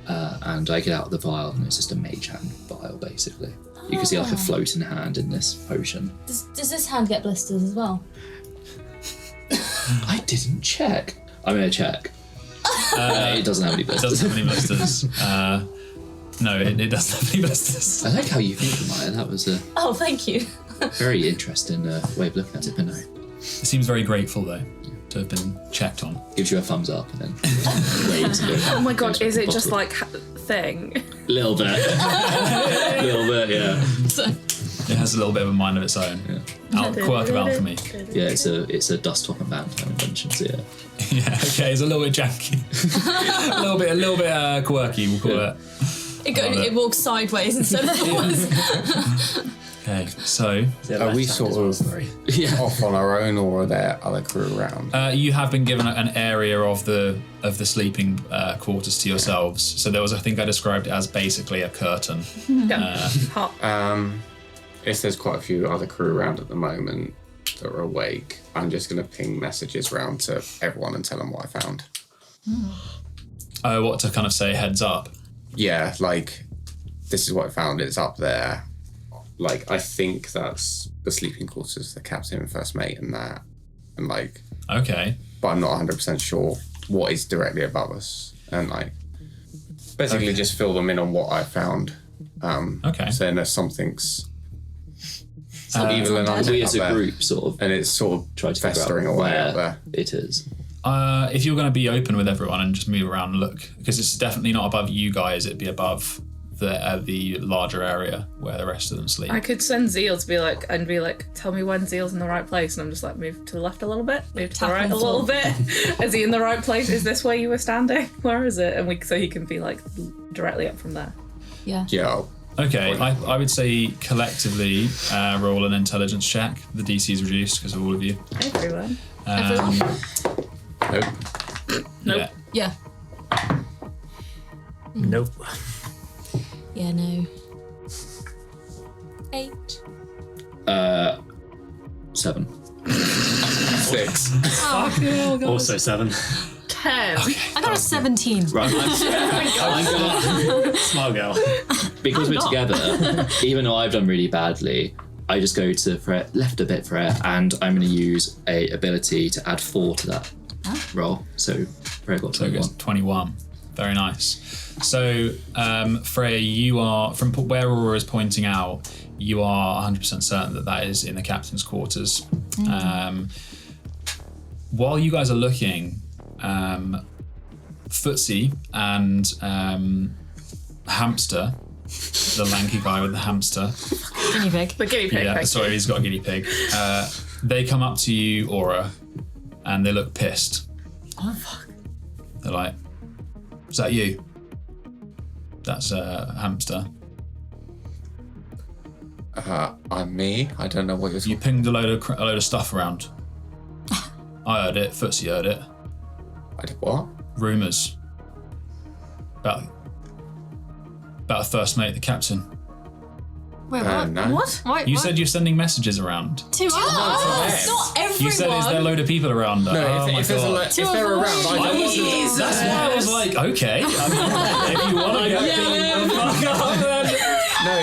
and I get out the vial, and it's just a mage hand vial, basically. You can see like a floating hand in this potion. Does this hand get blisters as well? I didn't check. I'm gonna check. It doesn't have any It blisters. doesn't have any blisters. No, it doesn't have any blisters. I like how you think about it. That was a Oh, thank you. very interesting way of looking at it, but no. It seems very grateful though to have been checked on. Gives you a thumbs up and then waves. Oh my god, is it just like thing? Little bit. Little bit, yeah. It has a little bit of a mind of its own. Quirk of alchemy. Yeah, it's a dust top and band kind of invention, so yeah. Yeah, okay, it's a little bit janky. a little bit quirky, we'll call it. It walks sideways instead of forwards. Okay, so Are we sort of off on our own, or are there other crew around? you have been given an area of the sleeping quarters to yourselves. So there was, I think I described it as basically a curtain. Hot. If there's quite a few other crew around at the moment that are awake, I'm just going to ping messages round to everyone and tell them what I found. What to kind of say heads up? Yeah, like, this is what I found, it's up there. Like, I think that's the sleeping quarters, the captain and first mate and that. And like, Okay. but I'm not 100% sure what is directly above us. And like, basically just fill them in on what I found. Okay. Saying there's something's evil and undead We up as a there. group sort of And it's sort of try to figure festering out away where up there. it is. If you're going to be open with everyone and just move around and look, because it's definitely not above you guys, it'd be above the larger area where the rest of them sleep. I could send Zeal to be like, tell me when Zeal's in the right place, and I'm just like, move to the left a little bit, move to the right a little bit. Is he in the right place? Is this where you were standing? Where is it? And so he can be like directly up from there. Yeah. Yeah. Okay, I would say collectively roll an intelligence check. The DC is reduced because of all of you. Everyone. Nope. Nope. Yeah. Yeah. Nope. Yeah, no. 8. 7. 6. Also 7. 10. I got a 17. Right, I'm gonna, Smart girl. because we're together, even though I've done really badly, I just go to Fred, left a bit for it, and I'm going to use a ability to add 4 to that roll. So Fred got So it 21. goes 21. Very nice. So, Freya, you are, from where Aurora is pointing out, you are 100% certain that is in the captain's quarters. While you guys are looking, Footsie and Hamster, the lanky guy with the hamster. Guinea pig. The guinea pig. Yeah, sorry, he's got a guinea pig. They come up to you, Aura, and they look pissed. Oh, fuck. They're like, is that you? That's a hamster. I'm me. I don't know what you're You talking pinged a load of stuff around. I heard it. Footsie heard it. I did what? Rumours about a first mate, the captain. Wait, what? No. What? Wait, You what? said you're sending messages around. To us. Not everyone. You said, is there a load of people around? No, Oh my if there's God. if they're around, I don't want to. That's why I was like, okay. I mean, if you want to go, fuck off, then. No,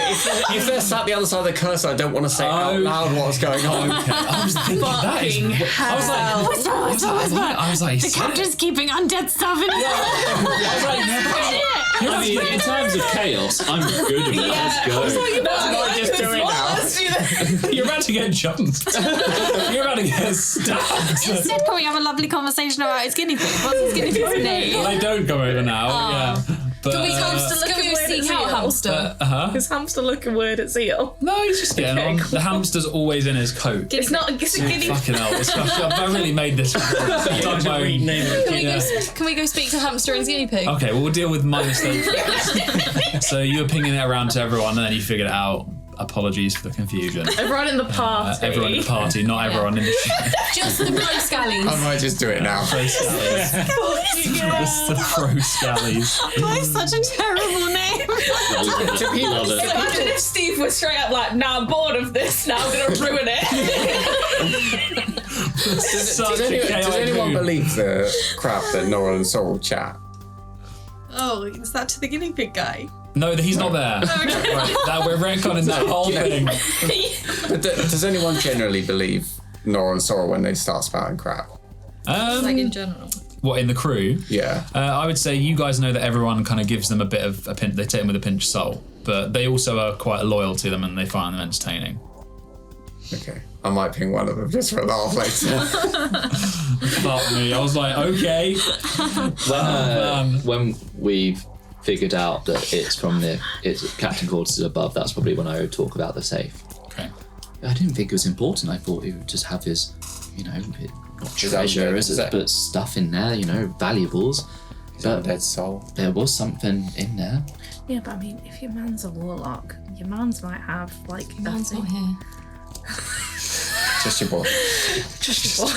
if they're sat the other side of the cursor, I don't want to say out loud what's going on. I was thinking that is. I was like, The captain's keeping undead stuff in his I mean, in terms of chaos, I'm good at that. Let's go. That's what I just doing now. You're about to get jumped. You're about to get stabbed. Instead, can we have a lovely conversation about his guinea pig? What's his guinea pig's name? They don't come over now. Yeah. But, Can we go seek out hamster? Is hamster looking weird at Zeal? No, he's just getting on. The hamster's always in his coat. It's not. It's a guinea. Fucking hell! I've really made this. Done my own. Can we go speak to hamster and his guinea pig? Okay, well, we'll deal with my mistake first. So you were pinging it around to everyone, and then you figured it out. Apologies for the confusion. Everyone in the party. Everyone in the party, not everyone in the Just the pro scallies. I might just do it now. pro scallies. Just the pro scallies. That's such a terrible name. Love it. Imagine if Steve was straight up like, "Nah, I'm bored of this. Now I'm gonna ruin it." Does anyone believe the crap that Nora and Sorrel chat? Oh, is that to the guinea pig guy? No, he's not there. Right, that we're retconning that whole thing. But does anyone generally believe Nora and Sorrel when they start spouting crap? Like in general. What, in the crew? Yeah. I would say you guys know that everyone kind of gives them a bit of a pinch. They take them with a pinch of salt, but they also are quite loyal to them and they find them entertaining. Okay. I might ping one of them just for a laugh later. Fuck me. I was like, okay. When we've figured out that it's captain quarters above, that's probably when I would talk about the safe. Okay. I didn't think it was important. I thought he would just have his, not treasure, but stuff in there, valuables. His undead soul. There was something in there. Yeah, but I mean, if your man's a warlock, your man's might have like. Your man's not here. Just your boy. Just your boy.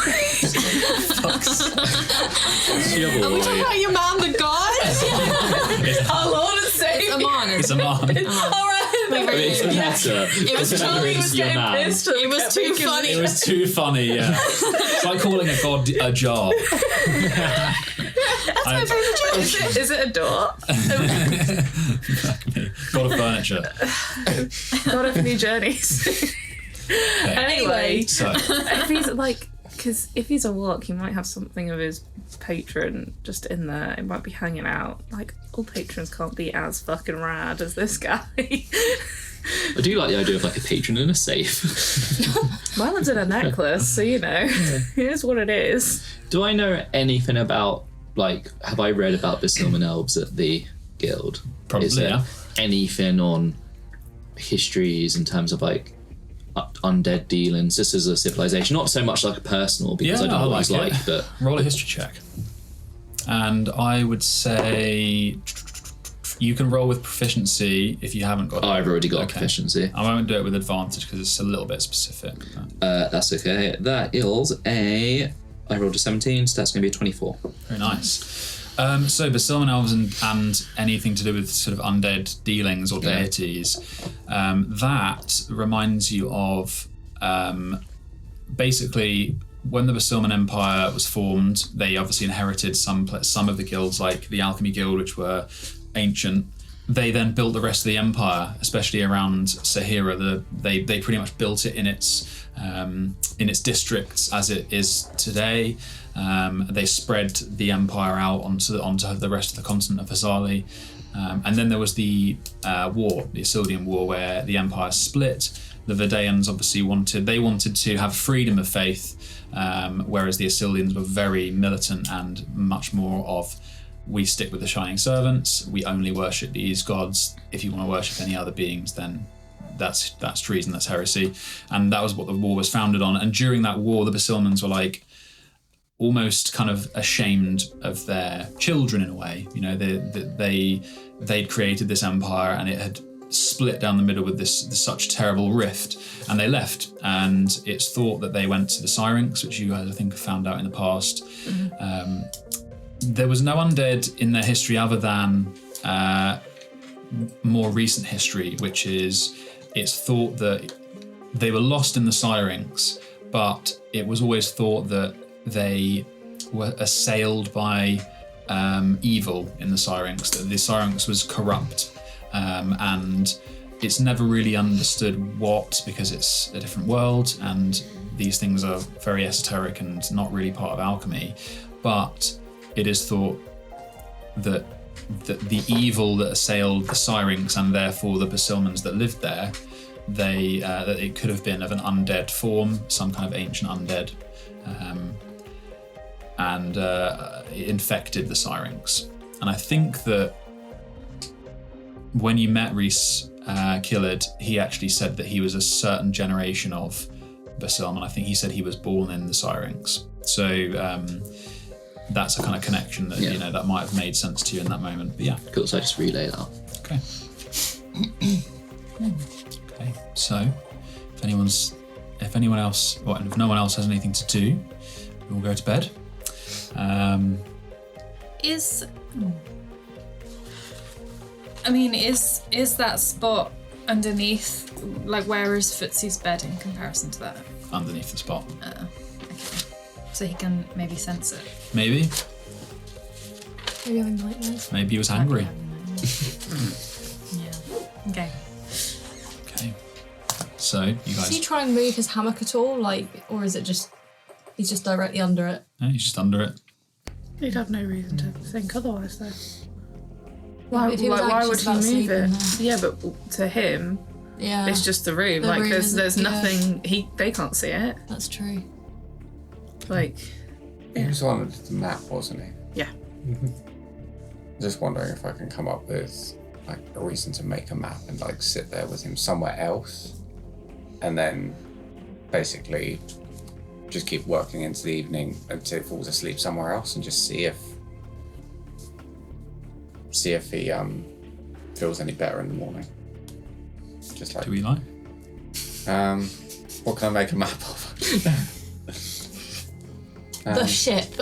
Are we talking about your man, the god? Our Lord and Savior. It's a man. All right. It's better. It was Charlie was getting pissed. It was too funny. It was too funny, yeah. It's like calling a god a jar. That's my favourite joke. Is it a door? God of furniture. God of new journeys. Okay. Anyway, So, if he's because if he's a warlock, he might have something of his patron just in there. It might be hanging out. Like, all patrons can't be as fucking rad as this guy. I do like the idea of like a patron in a safe. Mine was in a necklace, so here's what it is. Do I know anything about, have I read about the Silman Elves at the guild? Probably, Is there yeah. anything on histories in terms of undead dealings, just as a civilization? Not so much like a personal, because I don't know what it's like, but roll a history check. And I would say you can roll with proficiency if you haven't got it. I've already got proficiency. I won't do it with advantage because it's a little bit specific. That's okay. That is I rolled a 17, so that's going to be a 24. Very nice. So Basilman Elves and anything to do with sort of undead dealings or deities, that reminds you of basically when the Basilman Empire was formed. They obviously inherited some of the guilds, like the Alchemy Guild, which were ancient. They then built the rest of the empire, especially around Sahira. They pretty much built it in its districts as it is today. They spread the empire out onto the rest of the continent of Hazali. And then there was the war, the Isildian War, where the empire split. The Vidaeans obviously wanted to have freedom of faith, whereas the Isildians were very militant and much more of, we stick with the Shining Servants, we only worship these gods. If you want to worship any other beings, then that's treason, that's heresy. And that was what the war was founded on. And during that war, the Basilmans were almost kind of ashamed of their children in a way. They'd created this empire and it had split down the middle with this such terrible rift, and they left. And it's thought that they went to the Syrinx, which you guys I think have found out in the past. Mm-hmm. There was no undead in their history other than more recent history, which is, it's thought that they were lost in the Syrinx, but it was always thought that they were assailed by evil in the Syrinx, that the Syrinx was corrupt, and it's never really understood what, because it's a different world and these things are very esoteric and not really part of alchemy. But it is thought that the evil that assailed the Syrinx and therefore the Basilmans that lived there, that it could have been of an undead form, some kind of ancient undead, and it infected the Syrinx. And I think that when you met Rhys Killard, he actually said that he was a certain generation of Basilman. I think he said he was born in the Syrinx. So that's a kind of connection that that might have made sense to you in that moment. But yeah. Cool, so I just relay that. Okay. Okay. So if anyone else, well, if no one else has anything to do, we'll go to bed. Is that spot underneath, like, where is Footsy's bed in comparison to that? Underneath the spot. Okay. So he can maybe sense it. Maybe. Maybe having nightmares. Maybe he was hungry. Yeah. Okay. Okay. So you Does guys. he try and move his hammock at all, or is it just he's just directly under it? No, he's just under it. You'd have no reason to think otherwise, though. Why, if he was why would anxious he about move sleeping it? there. Yeah, but to him, Yeah, it's just the room. The Like room there's isn't- nothing. They can't see it. that's true. Like He was on the map, wasn't he? yeah. Just wondering if I can come up with like a reason to make a map and like sit there with him somewhere else, and then basically just keep working into the evening until he falls asleep somewhere else, and just see if he feels any better in the morning. Just like Do we like? what can I make a map of? The ship,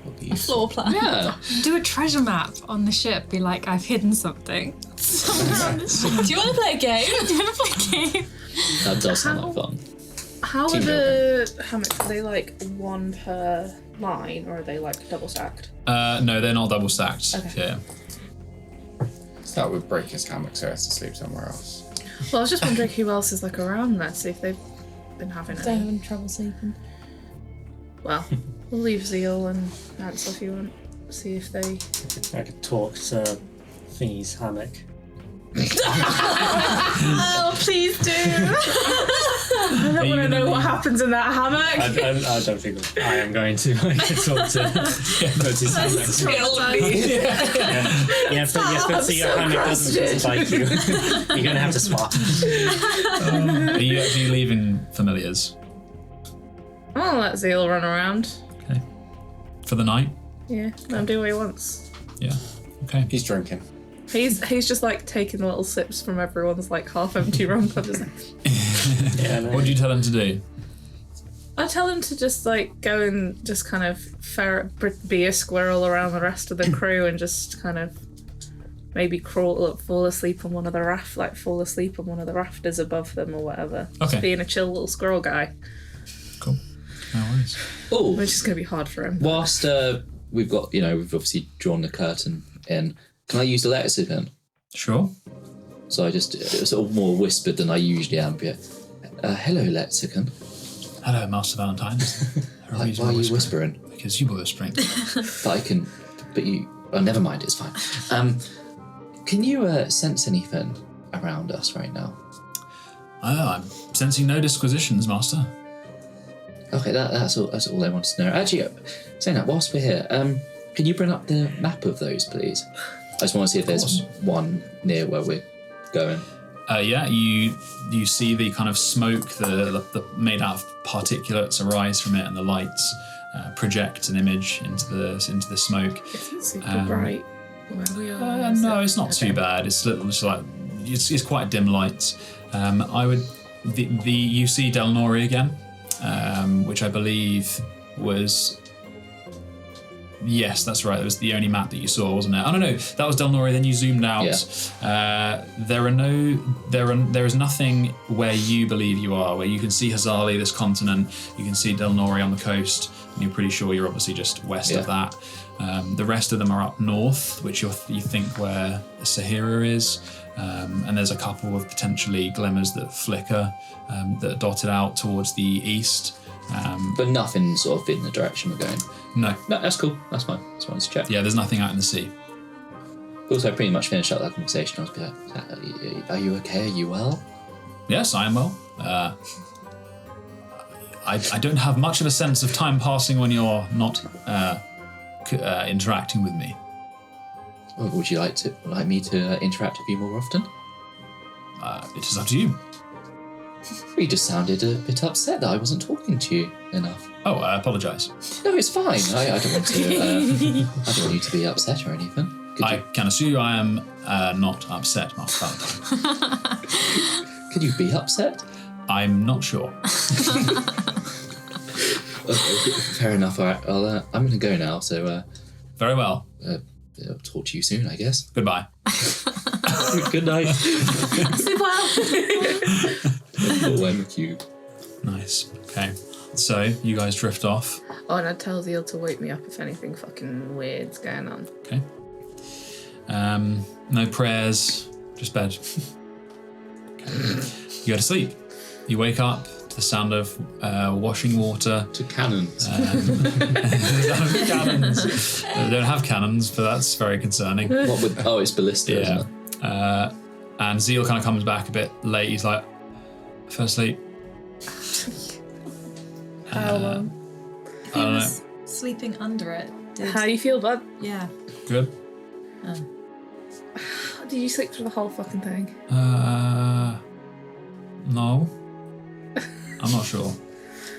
would be a useful. floor plan. Yeah. Do a treasure map on the ship. Be like, I've hidden something. Somewhere on the ship. Do you want to play a game? Do you want to play a game? That does sound like fun. How are Team the hammocks? Are they like one per line, or are they like double stacked? No, they're not double stacked. Okay. Yeah. So that would break his hammock, so he has to sleep somewhere else. Well, I was just wondering who else is like around there. See if they've been having Don't any. having trouble sleeping. Well, we'll leave Zeal and Ansel if you want. See if they. I could talk to Thingy's hammock. Oh, please do. I don't you want to know gonna what happens in that hammock. I don't think I am going to. I could talk to Footsy's hammock. Yeah, but see, your hammock doesn't like you. You're going to have to swap. Are you actually leaving familiars? I'll let Zeal run around. Okay. For the night? Yeah, let him do what he wants. Yeah. Okay. He's drinking. He's just like taking little sips from everyone's like half empty rum. I'm just like, Yeah, no. What do you tell him to do? I tell him to just like go and just kind of be a squirrel around the rest of the crew and just kind of maybe fall asleep on one of the rafters above them or whatever. Okay. Just being a chill little squirrel guy, Cool. No worries. Oh, which is gonna be hard for him. whilst we've got, we've obviously drawn the curtain in, can I use the lexicon? Sure. So I just, it was sort of more whispered than I usually am. But, hello, lexicon. Hello, Master Valentine's. Why are you whispering? Because you were whispering. Oh, never mind, it's fine. Can you sense anything around us right now? Oh, I'm sensing no disquisitions, Master. Okay, that's all I wanted to know. Actually, saying that, whilst we're here, can you bring up the map of those, please? I just want to see if there's one near where we're going. Yeah, you see the kind of smoke, the made out of particulates arise from it, and the lights project an image into the smoke. Isn't super bright where we are. No, it's not too bad. It's it's quite dim lights. You see Delnori again, which I believe was. Yes, that's right. It was the only map that you saw, wasn't it? Oh no, that was Delnori. Then you zoomed out. Yeah. There is nothing where you believe you are. Where you can see Hazali, this continent. You can see Delnori on the coast. You're pretty sure you're obviously just west of that. The rest of them are up north, which you think where Sahira is. And there's a couple of potentially glimmers that flicker that are dotted out towards the east. But nothing sort of in the direction we're going. No, that's cool. That's fine. Just wanted to check. Yeah, there's nothing out in the sea. Also, pretty much finished up that conversation. I was like, are you okay? Are you well? Yes, I am well. I don't have much of a sense of time passing when you're not interacting with me. Well, would you like me to interact with you more often? It is up to you. You just sounded a bit upset that I wasn't talking to you enough. Oh, I apologise. No, it's fine. I don't want to. I don't want you to be upset or anything. I can assure you I am not upset, Mark. Could you be upset? I'm not sure. Fair enough. All right, I'm going to go now. So. Very well. I'll talk to you soon, I guess. Goodbye. Good night. Sleep well. MQ. Nice. Okay. So you guys drift off. Oh, and I tell Zeal to wake me up if anything fucking weird's going on. Okay. No prayers, just bed. Okay. You go to sleep. You wake up to the sound of washing water. To cannons. Cannons. They don't have cannons, but that's very concerning. It's ballista, isn't it? And Zeal kind of comes back a bit late. He's like, I fell asleep. How long? He was sleeping under it. How do you feel, bud? Yeah. Good. Did you sleep through the whole fucking thing? No. I'm not sure.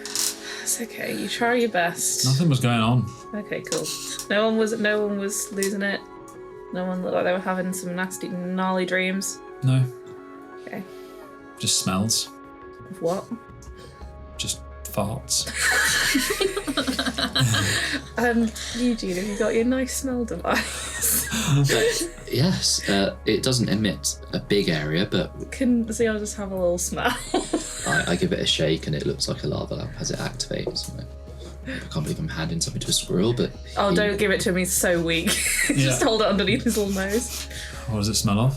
It's okay. You try your best. Nothing was going on. Okay, cool. No one was losing it. No one looked like they were having some nasty, gnarly dreams. No. Okay. Just smells. Of what? Just farts. Eugene, have you got your nice smell device? Yes. It doesn't emit a big area, but Can Zeal just have a little smell? I give it a shake and it looks like a lava lamp as it activates. I can't believe I'm handing something to a squirrel, but... Oh, don't give it to him, he's so weak. Just hold it underneath his little nose. What does it smell of?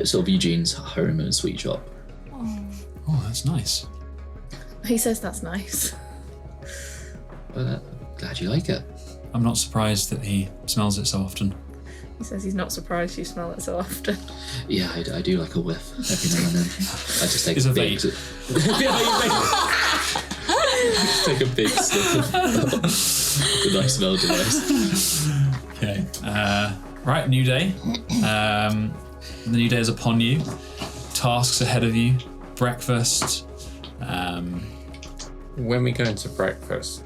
Sort of Eugene's home and sweet shop. Oh, that's nice. He says that's nice. Glad you like it. I'm not surprised that he smells it so often. He says he's not surprised you smell it so often. Yeah, I do like a whiff every now and then. I just take It's a a big... Take a big sniff of the nice smell device. Okay. Right, new day. The new day is upon you. Tasks ahead of you. Breakfast. When we go into breakfast,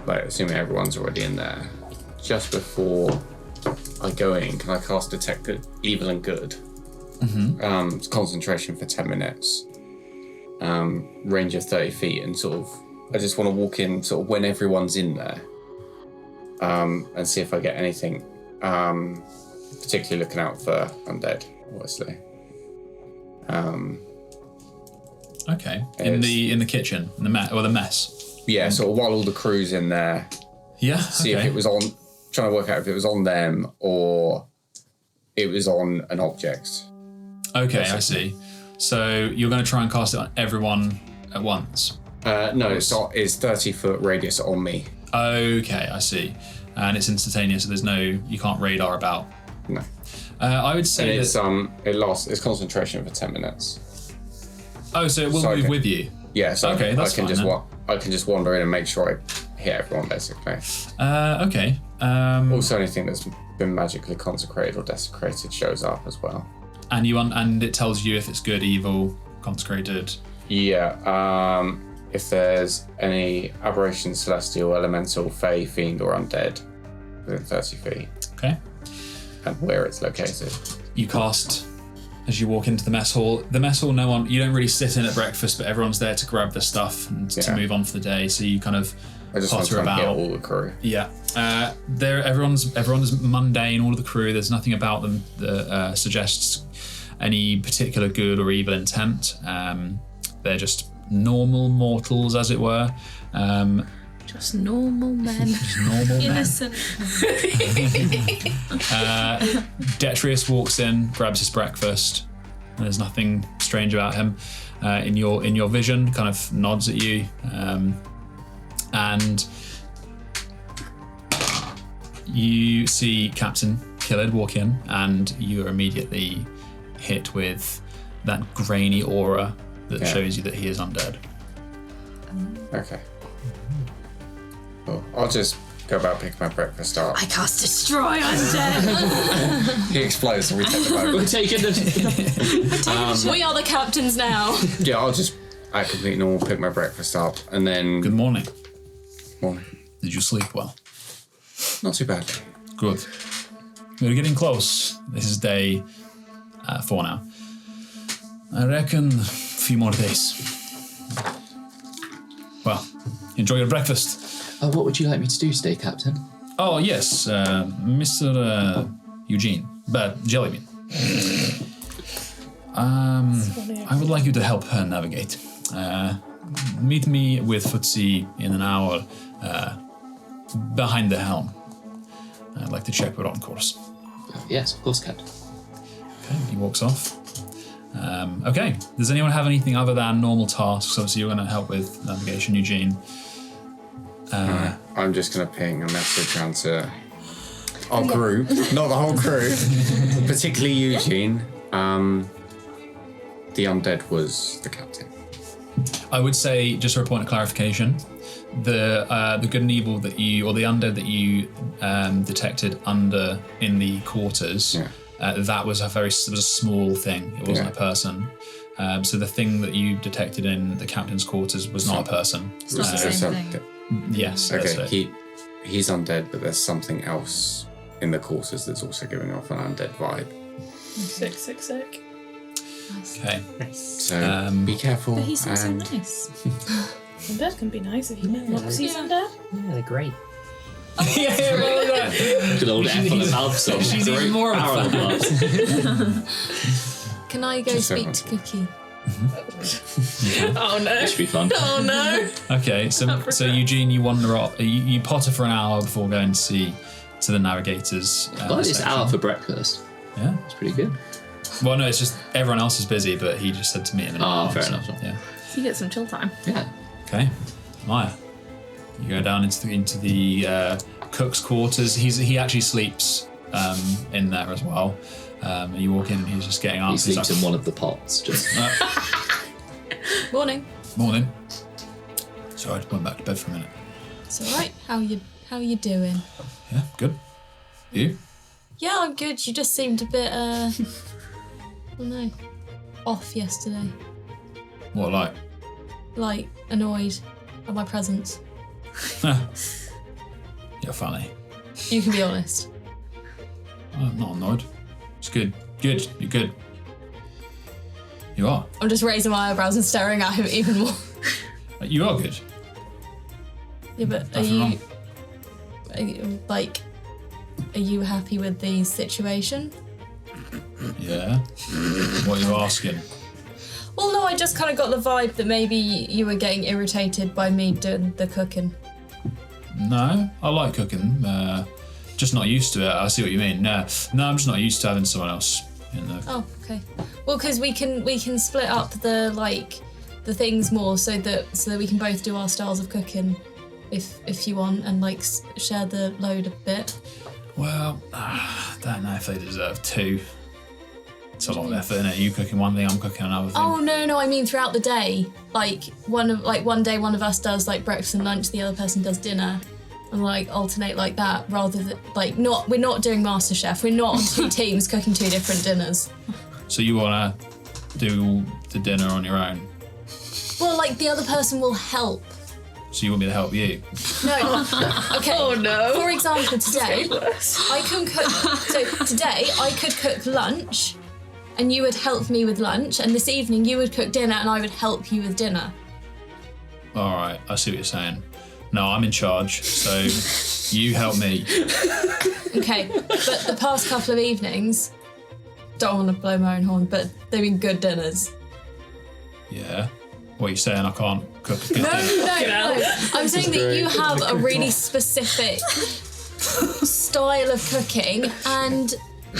assuming everyone's already in there, just before I go in, can I cast Detect Good, Evil and Good? Mm-hmm. It's concentration for 10 minutes. Range of 30 feet, and I just want to walk in when everyone's in there, and see if I get anything, particularly looking out for undead, obviously. Okay. In the kitchen, the mess. Yeah, while all the crew's in there. Yeah. See if it was on. Trying to work out if it was on them or it was on an object. Okay, I see. So you're going to try and cast it on everyone at once? No, it's 30-foot radius on me. Okay, I see. And it's instantaneous, so you can't radar about. No. I would say it's it's concentration for 10 minutes. Oh, so it will move with you? Yeah, so okay, I can just wander in and make sure I hit everyone, basically. Okay. Also, anything that's been magically consecrated or desecrated shows up as well. And it tells you if it's good, evil, consecrated. Yeah. If there's any aberration, celestial, elemental, fey, fiend, or undead within 30 feet. Okay. And where it's located. You cast as you walk into the mess hall. The mess hall, you don't really sit in at breakfast, but everyone's there to grab the stuff and to move on for the day. So you kind of potter about. Get all the crew. Yeah. Everyone's mundane, all of the crew. There's nothing about them that suggests any particular good or evil intent. They're just normal mortals, as it were. Just normal men. Just normal men. Innocent. Detrius walks in, grabs his breakfast. There's nothing strange about him. In your vision, kind of nods at you, and you see Captain Killed walk in, and you are immediately hit with that grainy aura that shows you that he is undead. Okay. Cool. I'll just go about picking my breakfast up. I cast Destroy Undead. He explodes and we take the boat. We're taking the. We are the captains now. Yeah, I'll just act completely normal, pick my breakfast up, and then... Good morning. Morning. Did you sleep well? Not too bad. Good. We're getting close. This is day 4 now. I reckon a few more days. Well, enjoy your breakfast. What would you like me to do today, Captain? Oh, yes, Mr. Eugene, but Jellybean. I would like you to help her navigate. Meet me with Footsie in an hour behind the helm. I'd like to check we're on course. Yes, of course, Captain. Okay, he walks off. Okay, does anyone have anything other than normal tasks? Obviously, you're going to help with navigation, Eugene. I'm just going to ping a message around to our group, not the whole crew, particularly Eugene. The undead was the captain. I would say, just for a point of clarification, the good and evil that you, or the undead that you detected under in the quarters, that was it was a small thing. It wasn't a person. So the thing that you detected in the captain's quarters was not a person. It's not the same thing. Yes. Okay, he's undead, but there's something else in the quarters that's also giving off an undead vibe. Sick. Okay. So be careful. But he seems so and nice. Undead can be nice if you met Moxie's undead. Yeah, they're great. Good old apple and mouth song. She's even more of a fan. Can I go Just speak to Cookie? Oh no. It should be fun. Oh no. Okay, so Eugene, you wander off. You potter for an hour before going to the navigators. Got this section. hour for breakfast. Yeah. It's pretty good. Well, no, it's just everyone else is busy, but he just said to meet him. Fair enough. Yeah. So you get some chill time. Yeah. Okay, Maya, you go down into the cook's quarters. He actually sleeps in there as well. You walk in and he's just getting up. He sleeps in one of the pots. Just. Morning. Morning. So I just went back to bed for a minute. It's all right. How you doing? Yeah, good. You? Yeah, I'm good. You just seemed a bit I don't know, off yesterday. What, like? Like annoyed at my presence. You're funny. You can be honest. I'm not annoyed. It's good. Good. You're good. You are. I'm just raising my eyebrows and staring at him even more. You are good. Yeah, but Nothing are you happy with the situation? Yeah. What are you asking? Well, no, I just kind of got the vibe that maybe you were getting irritated by me doing the cooking. No, I like cooking. Just not used to it. I see what you mean. No, I'm just not used to having someone else in there. Oh, okay. Well, because we can split up the things more so that we can both do our styles of cooking, if you want, and share the load a bit. Well, I don't know if they deserve two. It's a lot of effort, innit? You cooking one thing, I'm cooking another thing. Oh no, I mean throughout the day. One day one of us does breakfast and lunch, the other person does dinner, and alternate like that, rather than we're not doing MasterChef. We're not on two teams cooking two different dinners. So you wanna do the dinner on your own? Well, the other person will help. So you want me to help you? No. Okay. Oh no. For example, today I can cook. So today I could cook lunch, and you would help me with lunch, and this evening you would cook dinner, and I would help you with dinner. All right, I see what you're saying. No, I'm in charge, so you help me. Okay, but the past couple of evenings, don't want to blow my own horn, but they've been good dinners. Yeah. What are you saying? I can't cook a good No. dinner? I'm saying that you have a really specific style of cooking, and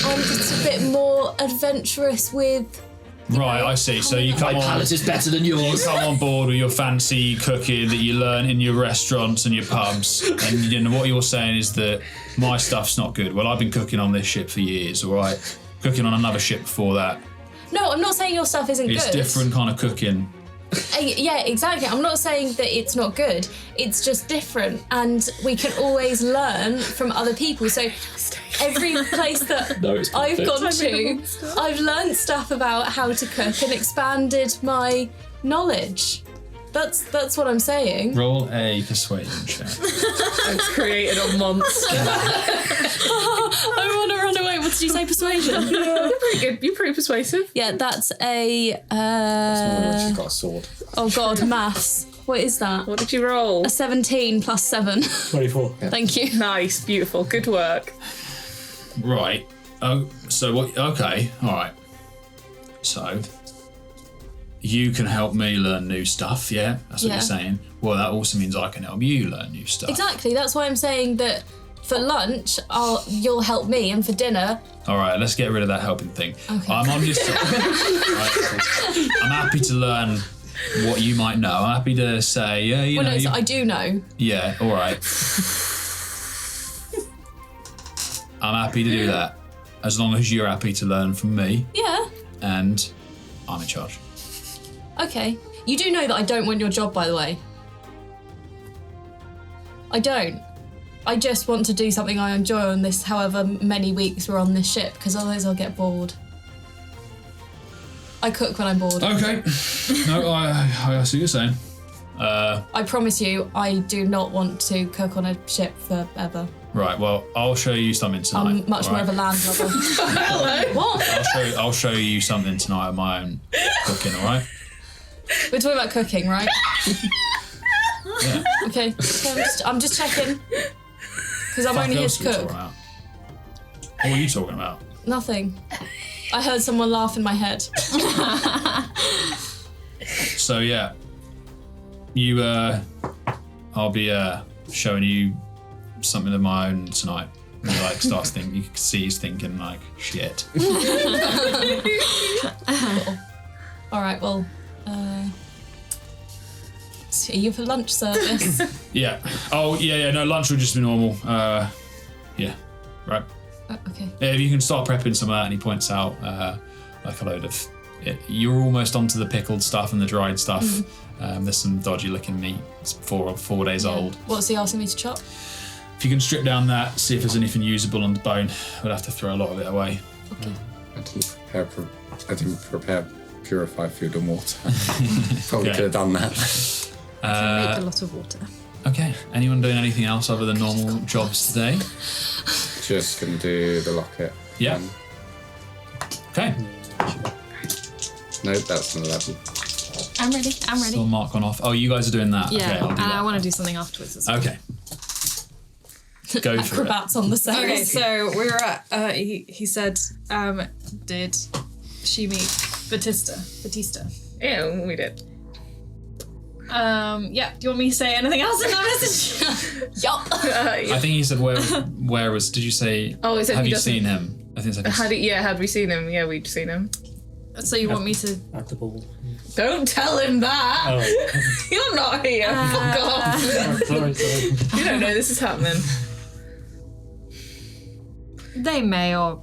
I'm just a bit more adventurous with. Right, I see. So you come My on. palate is better than yours. Come on board with your fancy cooking that you learn in your restaurants and your pubs, and you know, what you're saying is that my stuff's not good. Well, I've been cooking on this ship for years, all right? Cooking on another ship before that. No, I'm not saying your stuff isn't It's good. different kind of cooking. Yeah, exactly. I'm not saying that it's not good. It's just different, and we can always learn from other people. So every place that No, it's I've perfect. gone to, I've learned stuff about how to cook and expanded my knowledge. That's what I'm saying. Roll a persuasion check. It's created a monster. I want to run away. What did you say? Persuasion? You're pretty good. You're pretty persuasive. Yeah, that's a. She's got a sword. Oh God, maths. What is that? What did you roll? A 17 plus 7. 24. Thank you. Nice, beautiful, good work. Right. Oh, so what? Okay. All right. So you can help me learn new stuff. Yeah, that's what Yeah. you're saying. Well, that also means I can help you learn new stuff. Exactly. That's why I'm saying that for lunch, you'll help me, and for dinner. All right. Let's get rid of that helping thing. Okay. I'm on this. Right, I'm happy to learn what you might know. I'm happy to say, yeah, you Well, know. no, so I do know. Yeah. All right. I'm happy to do that, as long as you're happy to learn from me, Yeah. and I'm in charge. Okay. You do know that I don't want your job, by the way. I don't. I just want to do something I enjoy on this, however many weeks we're on this ship, because otherwise I'll get bored. I cook when I'm bored. Okay. No, I see what you're saying. I promise you, I do not want to cook on a ship forever. Right. Well, I'll show you something tonight. I'm much more of a land lover. What? I'll show you something tonight of my own cooking. All right. We're talking about cooking, right? Yeah. Okay. I'm just checking. Because I'm Fuck only here else to are we cook. talking about? What were you talking about? Nothing. I heard someone laugh in my head. So yeah, you. I'll be showing you something of my own tonight. And he like starts thinking. You can see he's thinking like shit. All right. Well. See you for lunch service. Yeah. Oh yeah. No, lunch will just be normal. Yeah. Right. Okay. Yeah, if you can start prepping some of that, and he points out like a load of. You're almost onto the pickled stuff and the dried stuff. There's some dodgy looking meat. It's 4 days old. What's he asking me to chop? If you can strip down that, see if there's anything usable on the bone. We'll have to throw a lot of it away. Okay. I didn't prepare purified food and water. Probably Okay. could have done that. Make a lot of water. Okay. Anyone doing anything else other than normal jobs today? Just gonna do the locket. Yeah. Okay. Nope, that's an 11. I'm ready. So mark one off. Oh, you guys are doing that. Yeah, Okay, I'll do and that. I want to do something afterwards as well. Okay. Go for it. Acrobats on the side. Okay, so we were at. He said, did she meet Batista? Yeah, we did. Yeah. Do you want me to say anything else in that message? Yup. I think he said where was? Did you say? Oh, he said have he you doesn't- seen him? I think it's like. Had we seen him? Yeah, we'd seen him. So you want me to? At the ball. Don't tell him that. Oh. You're not here. Fuck off. sorry. You don't know this is happening. They may or.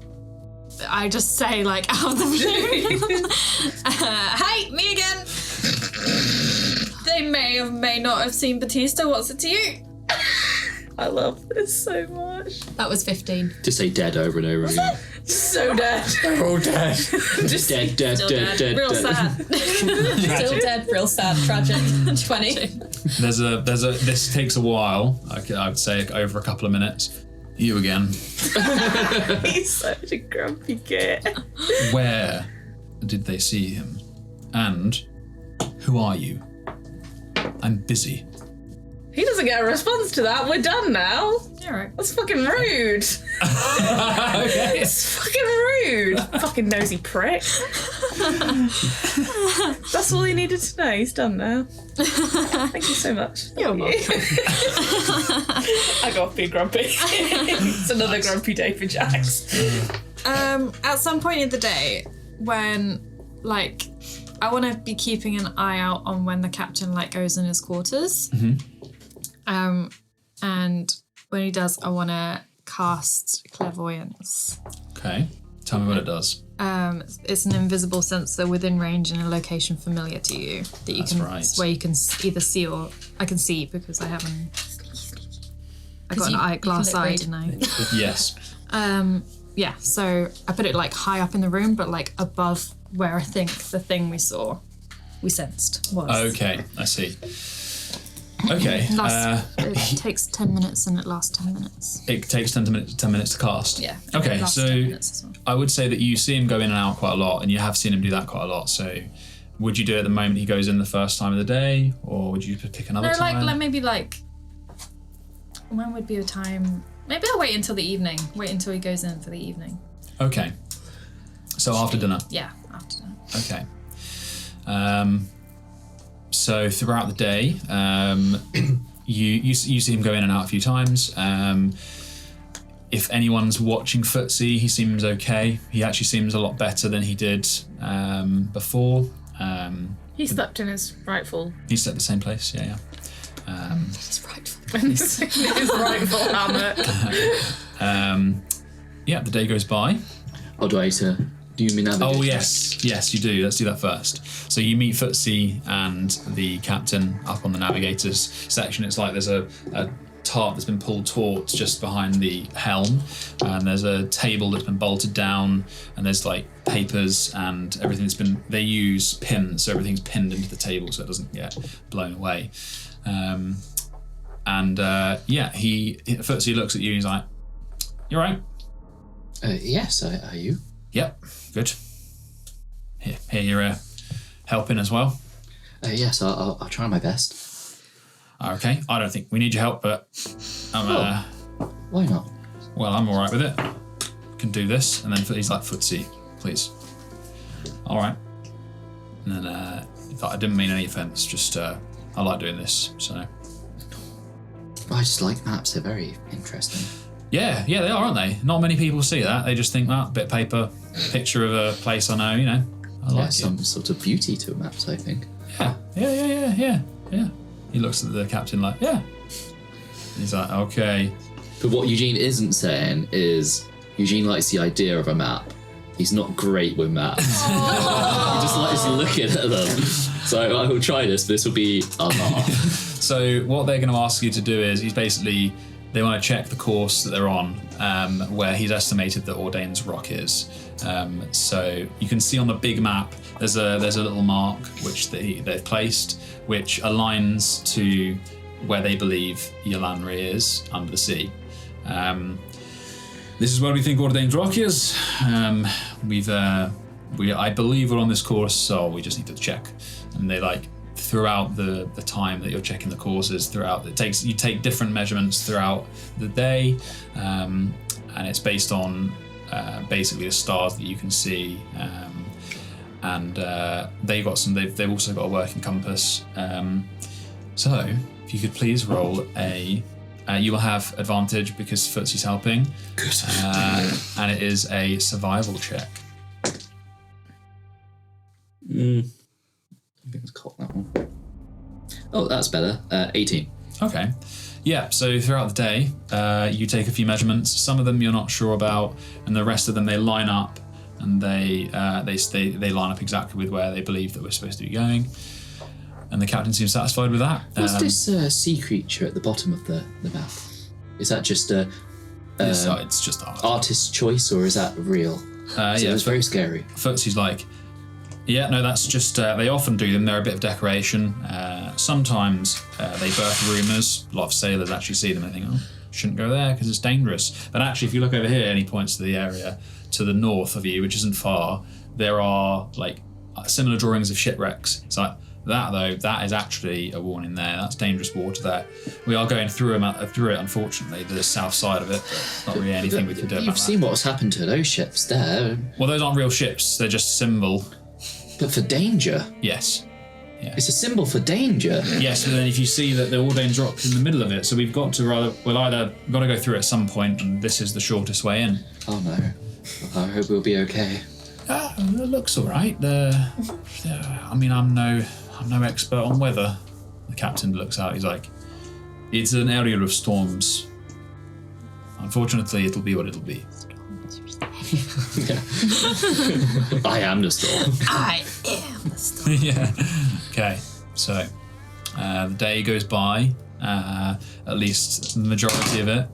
I just say like out of the blue. Hi, me again. They may or may not have seen Batista. What's it to you? I love this so much. That was 15. To say dead over and over again. So dead. They're all dead. Just Dead, dead, dead, dead, Real dead. sad. Still dead, real sad, tragic. 20. There's a. This takes a while. I'd say over a couple of minutes. You again. He's such a grumpy kid. Where did they see him? And who are you? I'm busy. He doesn't get a response to that. We're done now. All right. That's fucking rude. Okay. It's fucking rude. Fucking nosy prick. That's all he needed to know. He's done now. Thank you so much. You're welcome. I got be grumpy. It's another grumpy day for Jax. At some point in the day, when like I want to be keeping an eye out on when the captain like goes in his quarters. And when he does, I want to cast clairvoyance. Okay. Tell me what it does. It's an invisible sensor within range in a location familiar to you that you where you can either see or I can see because I haven't. I got an eyeglass eye, didn't I? Yes. Yeah. So I put it like high up in the room, but like above where I think the thing we sensed was. Okay, I see. Okay. It takes 10 minutes and it lasts 10 minutes. It takes 10 minutes to cast? Yeah. Okay, it lasts so 10 minutes as well. I would say that you see him go in and out quite a lot, and you have seen him do that quite a lot, so would you do it the moment he goes in the first time of the day, or would you pick another time? No, like maybe like... When would be a time... Maybe I'll wait until the evening. Wait until he goes in for the evening. Okay. So after dinner? Yeah, after dinner. Okay. So throughout the day, you see him go in and out a few times. If anyone's watching Footsie, he seems okay. He actually seems a lot better than he did before. He slept in his rightful. He slept the same place, yeah. It's rightful. his rightful hammock. Yeah, the day goes by. Oh, do you mean navigate? Oh, yes, you do. Let's do that first. So you meet Footsie and the captain up on the navigator's section. It's like there's a tarp that's been pulled taut just behind the helm, and there's a table that's been bolted down, and there's like papers and everything that's been. They use pins, so everything's pinned into the table so it doesn't get blown away. Footsie looks at you and he's like, "You all right?" Yes. Are you? Yep, good. Here you're helping as well. Yes, I'll try my best. Okay, I don't think we need your help, but why not? Well, I'm all right with it. Can do this, and then he's like, "Footsie, please." All right. And then I didn't mean any offence. Just I like doing this, so. I just like maps. They're very interesting. Yeah, they are, aren't they? Not many people see that. They just think, bit of paper, picture of a place I know, I like it. Some sort of beauty to maps, I think. Yeah. He looks at the captain like, yeah. He's like, okay. But what Eugene isn't saying is Eugene likes the idea of a map. He's not great with maps. He just likes looking at them. So I will try this, but this will be a laugh. So what they're going to ask you to do is they want to check the course that they're on, where he's estimated that Ordain's Rock is. So you can see on the big map, there's a little mark which they've placed, which aligns to where they believe Yelanriae is under the sea. This is where we think Ordain's Rock is. I believe we're on this course, so we just need to check. And they throughout the time that you're checking the courses, you take different measurements throughout the day, and it's based on basically the stars that you can see, and they've also got a working compass. So if you could please roll you will have advantage because Footsie's helping. Good. And it is a survival check. I think let's call that one. Oh, that's better. 18. Okay. Yeah, so throughout the day, you take a few measurements. Some of them you're not sure about, and the rest of them they line up, and they line up exactly with where they believe that we're supposed to be going. And the captain seems satisfied with that. What's this sea creature at the bottom of the map? Is that just it's just art. Artist's choice, or is that real? It's very scary. Footsie's like, yeah, no, that's just, they often do them. They're a bit of decoration. Sometimes they birth rumours. A lot of sailors actually see them and think, shouldn't go there because it's dangerous. But actually, if you look over here, and he points to the area to the north of you, which isn't far, there are similar drawings of shipwrecks. It's like, That is actually a warning there. That's dangerous water there. We are going through it, unfortunately, the south side of it. But not really anything we can do about that. You've seen what's happened to those ships there. Well, those aren't real ships. They're just a symbol. But for danger. Yes. Yeah. It's a symbol for danger. Yes, but then if you see that the Ordain drops in the middle of it, so we've got to got to go through at some point, and this is the shortest way in. Oh no. I hope we'll be okay. It looks all right. I mean, I'm no expert on weather. The captain looks out. He's like, it's an area of storms. Unfortunately, it'll be what it'll be. I am the storm. I am the storm. Yeah. Okay. So the day goes by, at least the majority of it,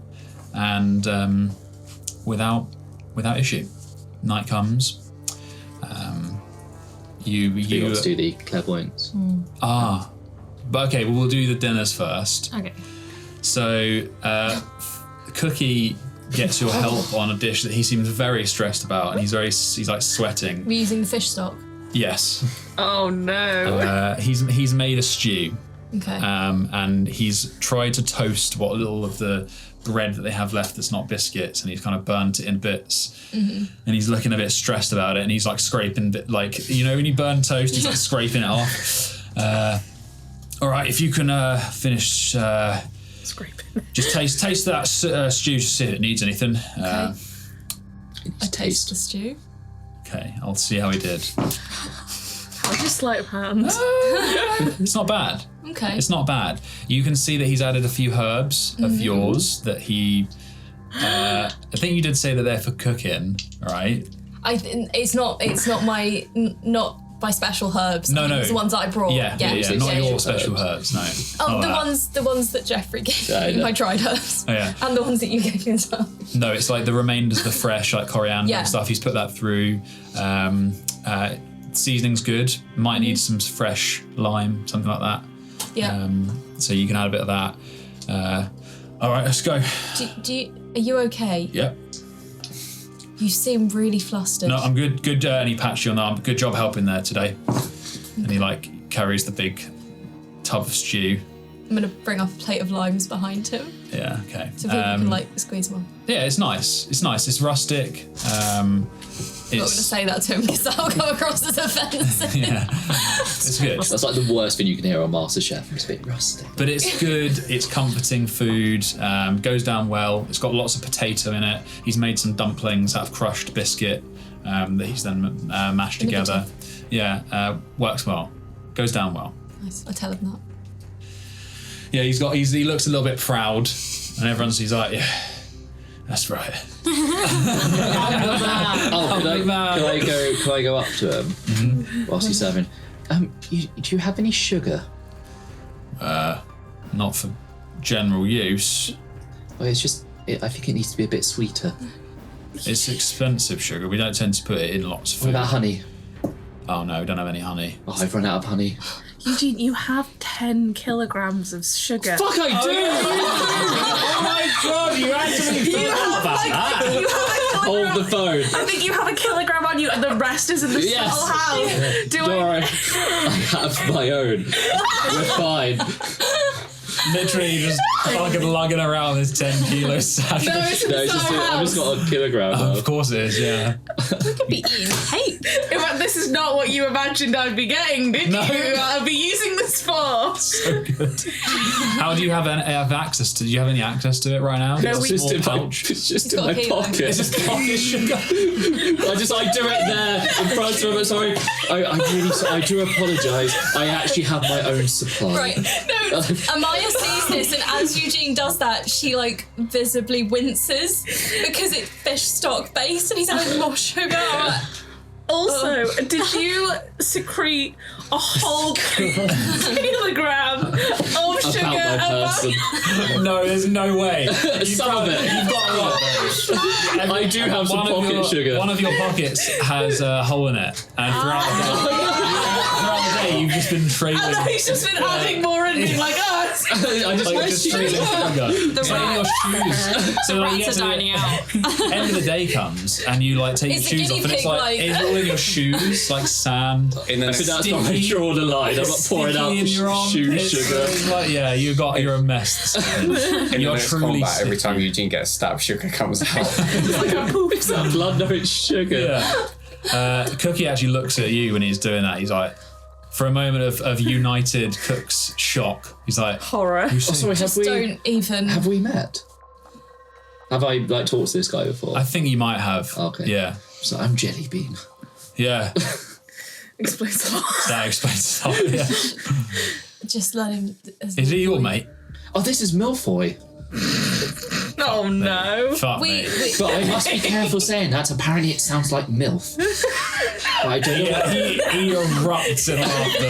and without issue. Night comes. You want to do the clairvoyance. But okay, well, we'll do the dinners first. Okay. So Cookie gets your help on a dish that he seems very stressed about, and he's like sweating. We're using the fish stock. Yes. Oh no. He's made a stew. Okay. And he's tried to toast what little of the bread that they have left that's not biscuits, and he's kind of burnt it in bits. Mm-hmm. And he's looking a bit stressed about it, and he's like scraping like, you know, when you burn toast, he's like scraping it off. All right, if you can finish Scraping. just taste that stew to see if it needs anything. I taste the stew. Okay, I'll see how he did. How's your sleight of hand? It's not bad. Okay. It's not bad. You can see that he's added a few herbs of yours that he. I think you did say that they're for cooking, right? It's not my not my special herbs. No. It's the ones that I brought. Yeah. Not your special herbs. No. Oh, Not the ones that Jeffrey gave me, my dried herbs. Oh, yeah. And the ones that you gave me as well. No, it's like the remainders of the fresh, like coriander and stuff. He's put that through. Seasoning's good. Might need some fresh lime, something like that. Yeah. So you can add a bit of that. All right, let's go. Are you okay? Yep. You seem really flustered. No, I'm good. Good. And he pats you on the arm. Good job helping there today. And he like carries the big tub of stew. I'm gonna bring up a plate of limes behind him. Yeah. Okay. So people can like squeeze them on. Yeah, it's nice. It's nice. It's rustic. I'm not going to say that to him because that'll come across as offensive. Yeah, it's good. That's like the worst thing you can hear on MasterChef. It's a bit rustic. But it's good. It's comforting food. Goes down well. It's got lots of potato in it. He's made some dumplings out of crushed biscuit that he's then mashed together. Yeah, works well. Goes down well. Nice. I tell him that. Yeah, he looks a little bit proud, and he's like, yeah, that's right. Can I go up to him whilst he's serving? Do you have any sugar? Not for general use. Well, I think it needs to be a bit sweeter. It's expensive sugar. We don't tend to put it in lots of food. What about honey? Oh no, we don't have any honey. Oh, I've run out of honey. Eugene, you have 10 kilograms of sugar. Fuck, I do! Oh my god, you actually forgot about that. Hold the phone. I think you have a kilogram on you and the rest is in the Yes. house. Don't worry. I have my own. We're fine. Literally just fucking lugging around this 10 kilo sack. No, it's in No, it's just, I've just got a kilogram. Of course it is, yeah. We could be eating cake. In fact, this is not what you imagined I'd be getting, did No. you? I'll be using this for. So good. How do you have access to? Do you have any access to it right now? No, It's a we- small pouch. It's just He's in got my a kilo. pocket. It's just pocket sugar. I do it there in front of him. Sorry, I do apologise. I actually have my own supply. Right. No, Amaya sees this, and as Eugene does that, she like visibly winces because it's fish stock based, and he's adding more sugar. Also, did you secrete a whole kilogram of sugar? About my person. No, there's no way. Some of it. You've got a lot. I do have some pocket sugar. One of your pockets has a hole in it, and throughout the day, you've just been trading. And he's just been adding more and being like, oh, sugar. I just want just sugar. sugar. So in your shoes. So like, you Rats get are to dining the out. end of the day comes and you like take your Is the shoes off guinea and it's pig, like it's all in your shoes, like sand. In the I think that's Sticky. why I draw the line. I'm not pouring out in your shoe armpits. sugar. It's like, yeah, you're a mess. in the You're next truly combat, every sticky. time Eugene gets stabbed, sugar comes out. It's that blood, no, it's sugar. Yeah. Cookie actually looks at you when he's doing that. He's like, for a moment of united Cook's shock, he's like, Horror. "You Oh, see?" sorry, Just don't even. have we met? Have I like talked to this guy before? I think you might have. Okay. Yeah. So I'm Jelly Bean. Yeah. Explains a lot. That explains a lot. Yeah. Just let him. Is he your mate? Oh, this is Milfoy. Oh no. Fuck We, me. But I must be careful saying that. Apparently, it sounds like MILF. But I don't know. Yeah, he erupts in laughter.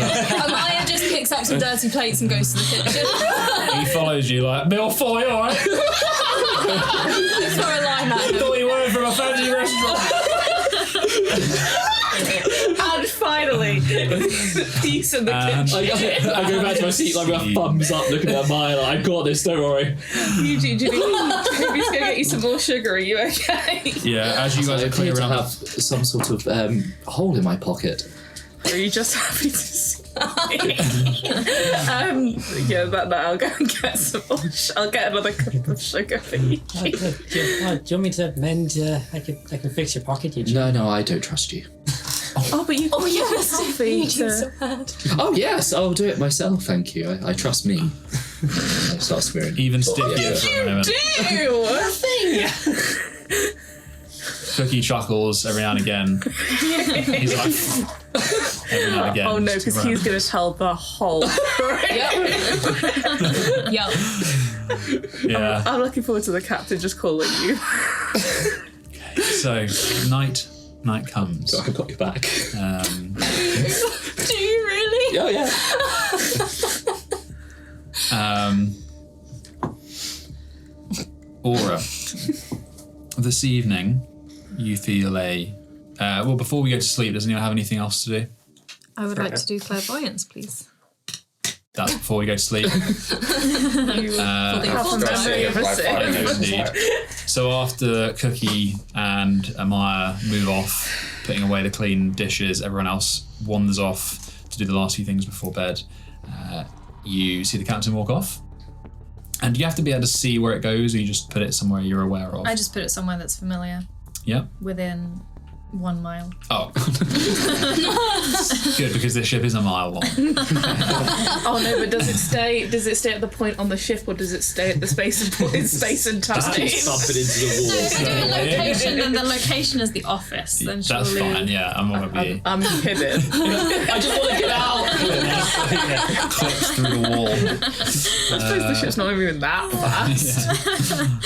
Amaya just picks up some dirty plates and goes to the kitchen. He follows you like, Milfoy, alright? Throw a line at him. Thought you were from a fancy restaurant. And finally, the piece in the kitchen. I go back to my seat like with a thumbs up looking at Maya like, I've got this, don't worry. Eugene, do you think maybe he's going to get you some more sugar? Are you okay? Yeah, as you guys I are appear clearing to up. have some sort of hole in my pocket. Or are you just happy to see me? Yeah, that I'll go and get some more. I'll get another cup of sugar for you. Do you want me to mend? I can fix your pocket, Eugene. No, I don't trust you. Oh, but you. Oh, yes. coffee So to. bad. Oh, yes, I'll do it myself, thank you. I trust me. I start smearing. Even stickier for a moment. Ew! Cookie chuckles every now and again. He's like, every now and again. Oh no, just because around. he's going to tell the whole. Yep. Yeah. I'm looking forward to the captain just calling you. So, night comes. I got your back. Do you really? Oh, yeah. Aura. This evening, you feel a. Well, before we go to sleep, does anyone have anything else to do? I would like to do clairvoyance, please. That's before we go to sleep. You have a memory of a Like, sin. I know indeed. So after Cookie and Amaya move off, putting away the clean dishes, everyone else wanders off to do the last few things before bed. You see the captain walk off. And you have to be able to see where it goes, or you just put it somewhere you're aware of? I just put it somewhere that's familiar, Yep. within 1 mile. Oh. Good, because this ship is a mile long. Oh no, but does it stay at the point on the ship, or does it stay at the space and time? Just keep thumping into the No, wall. if we do a location, then the location is the office. Then That's surely. fine, yeah. I'm not going to be... I'm kidding. I just want to get out. yeah, clicks through the wall. I suppose the ship's not even that fast.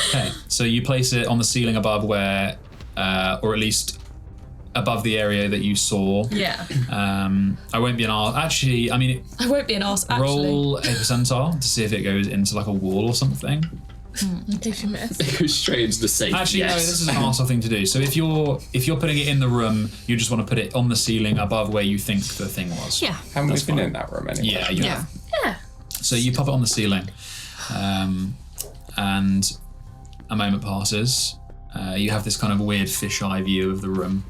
Okay, so you place it on the ceiling above where, or at least above the area that you saw. Yeah. I won't be an arse. Actually, I mean, I won't be an arse, actually. roll a percentile to see if it goes into like a wall or something. In case you missed. It goes straight into the safe. Actually, no, yes. this is an arsehole thing to do. So if you're putting it in the room, you just want to put it on the ceiling above where you think the thing was. Yeah. Haven't we That's been fine. in that room anyway? Yeah, you Yeah. have. Yeah. So you pop it on the ceiling, and a moment passes. You have this kind of weird fisheye view of the room.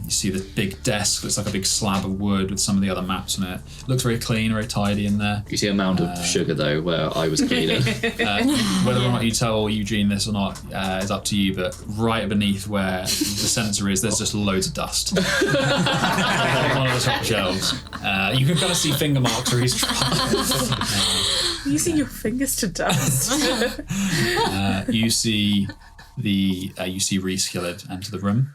You see the big desk, looks like a big slab of wood with some of the other maps on it. Looks very clean, very tidy in there. You see a mound of sugar, though, where I was cleaning. Whether or not you tell Eugene this or not is up to you, but right beneath where the sensor is, there's just loads of dust. On one of the top shelves. You can kind of see finger marks where he's trying. Using your fingers to dust. You see Reese Gillard enter the room.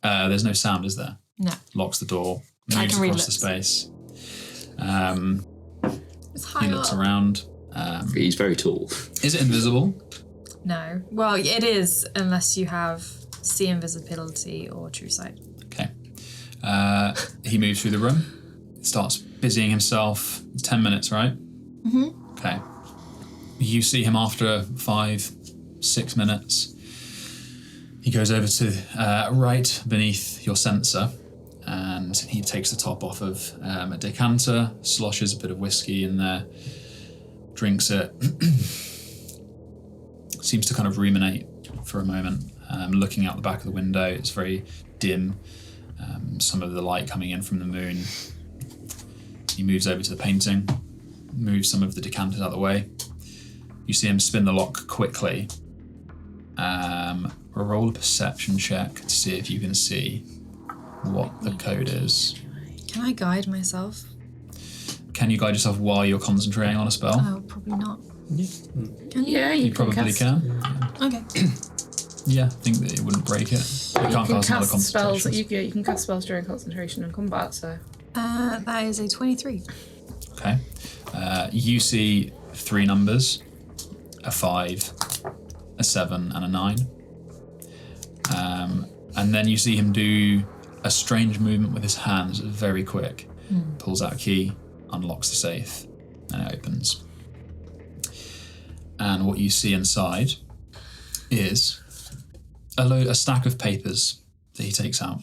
There's no sound, is there? No. Locks the door, I moves can read across the lips. space. It's high He looks up. around. He's very tall. Is it invisible? No. Well, it is unless you have see invisibility or true sight. Okay. He moves through the room, starts busying himself. 10 minutes, right? Mm-hmm. Okay. You see him after 5-6 minutes. He goes over to right beneath your sensor, and he takes the top off of a decanter, sloshes a bit of whiskey in there, drinks it, seems to kind of ruminate for a moment, looking out the back of the window. It's very dim, some of the light coming in from the moon. He moves over to the painting, moves some of the decanters out of the way. You see him spin the lock quickly. Roll a perception check to see if you can see what the code is. Can I guide myself? Can you guide yourself while you're concentrating on a spell? Oh, probably not. Can you? Yeah, You probably can. Okay. Yeah, I think that it wouldn't break it. You can't cast another spells. concentration. You can cast spells during concentration and combat. So That is a 23. Okay. You see 3 numbers, a 5, a 7, and a 9. And then you see him do a strange movement with his hands, very quick. Pulls out a key, unlocks the safe, and it opens. And what you see inside is a stack of papers that he takes out,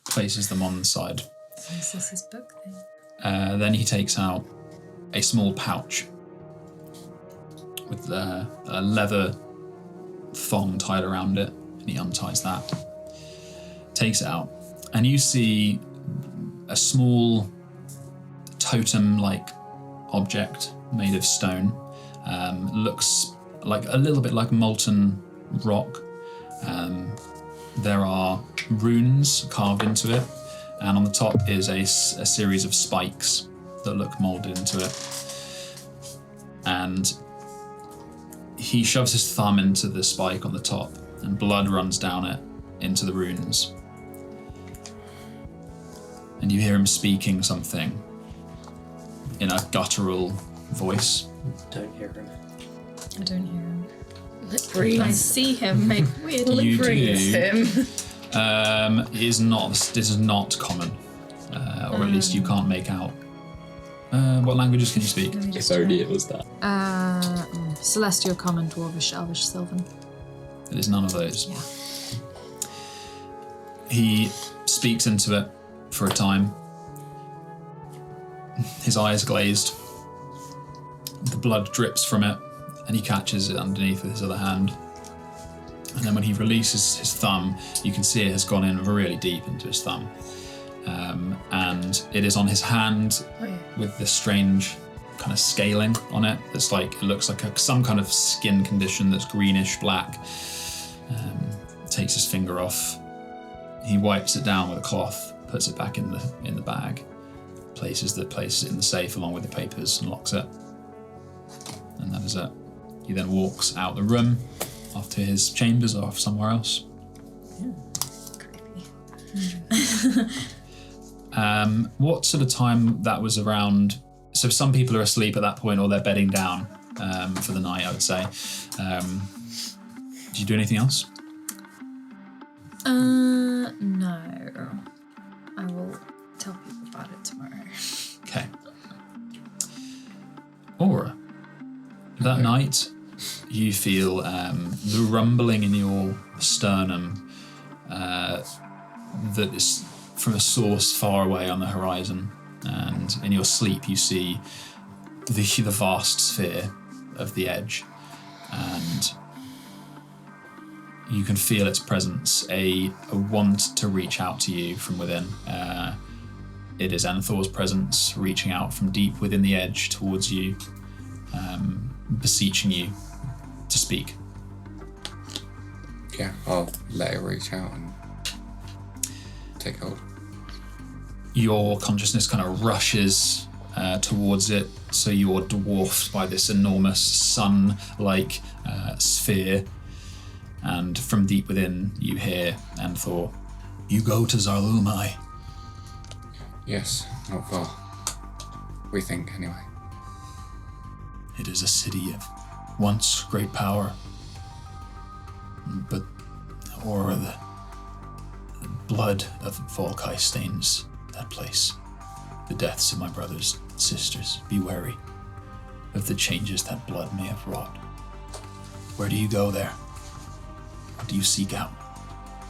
places them on the side. Is this his book thing? Then he takes out a small pouch with a leather thong tied around it, and he unties that, takes it out, and you see a small totem-like object made of stone. Looks like a little bit like molten rock. There are runes carved into it, and on the top is a series of spikes that look molded into it. And he shoves his thumb into the spike on the top, and blood runs down it into the runes. And you hear him speaking something in a guttural voice. Don't hear him. I don't hear him. lip reads. I see him make weird You Lip reads do. him. This is not common, or at least you can't make out. What languages can you speak? Let me If just only check. it was that. Celestial, Common, Dwarvish, Elvish, Sylvan. It is none of those. Yeah. He speaks into it for a time. His eyes glazed. The blood drips from it, and he catches it underneath with his other hand. And then when he releases his thumb, you can see it has gone in really deep into his thumb. And it is on his hand with this strange kind of scaling on it. That's like, it looks like some kind of skin condition that's greenish black. Takes his finger off. He wipes it down with a cloth, puts it back in the bag, places it in the safe along with the papers, and locks it. And that is it. He then walks out the room off to his chambers or off somewhere else. What sort of time that was around? So some people are asleep at that point, or they're bedding down for the night, I would say. Did you do anything else? No. I will tell people about it tomorrow. Okay. Aura. That night, you feel the rumbling in your sternum that is from a source far away on the horizon. And in your sleep, you see the vast sphere of the edge. And you can feel its presence, a want to reach out to you from within. It is Enthor's presence reaching out from deep within the edge towards you, beseeching you to speak. Yeah, I'll let it reach out and take hold. Your consciousness kind of rushes towards it, so you're dwarfed by this enormous sun-like sphere. And from deep within, you hear Enthor, "You go to Zarlumai." Yes, not far. We think, anyway. It is a city of once great power, but the blood of Volkai stains that place. The deaths of my brothers and sisters. Be wary of the changes that blood may have wrought. Where do you go there? What do you seek out?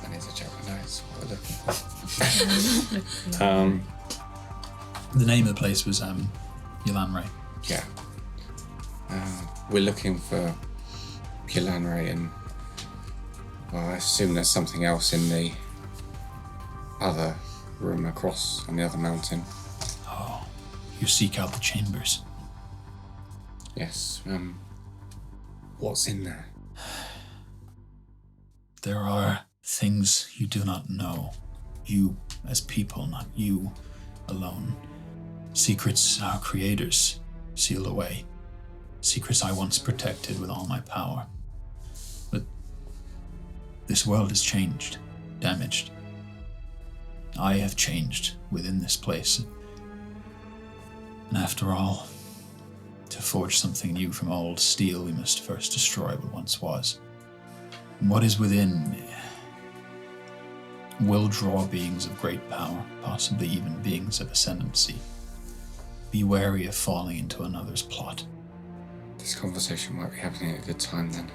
I need to check my notes. What we're looking for. The name of the place was Yelanriae. Yeah. We're looking for Yelanriae, and well, I assume there's something else in the other room across on the other mountain. Oh, you seek out the chambers. Yes. What's in there? There are things you do not know. You as people, not you alone. Secrets our creators sealed away. Secrets I once protected with all my power. But this world has changed, damaged. I have changed within this place. And after all, to forge something new from old steel, we must first destroy what once was. And what is within will draw beings of great power, possibly even beings of ascendancy. Be wary of falling into another's plot. This conversation might be happening at a good time then.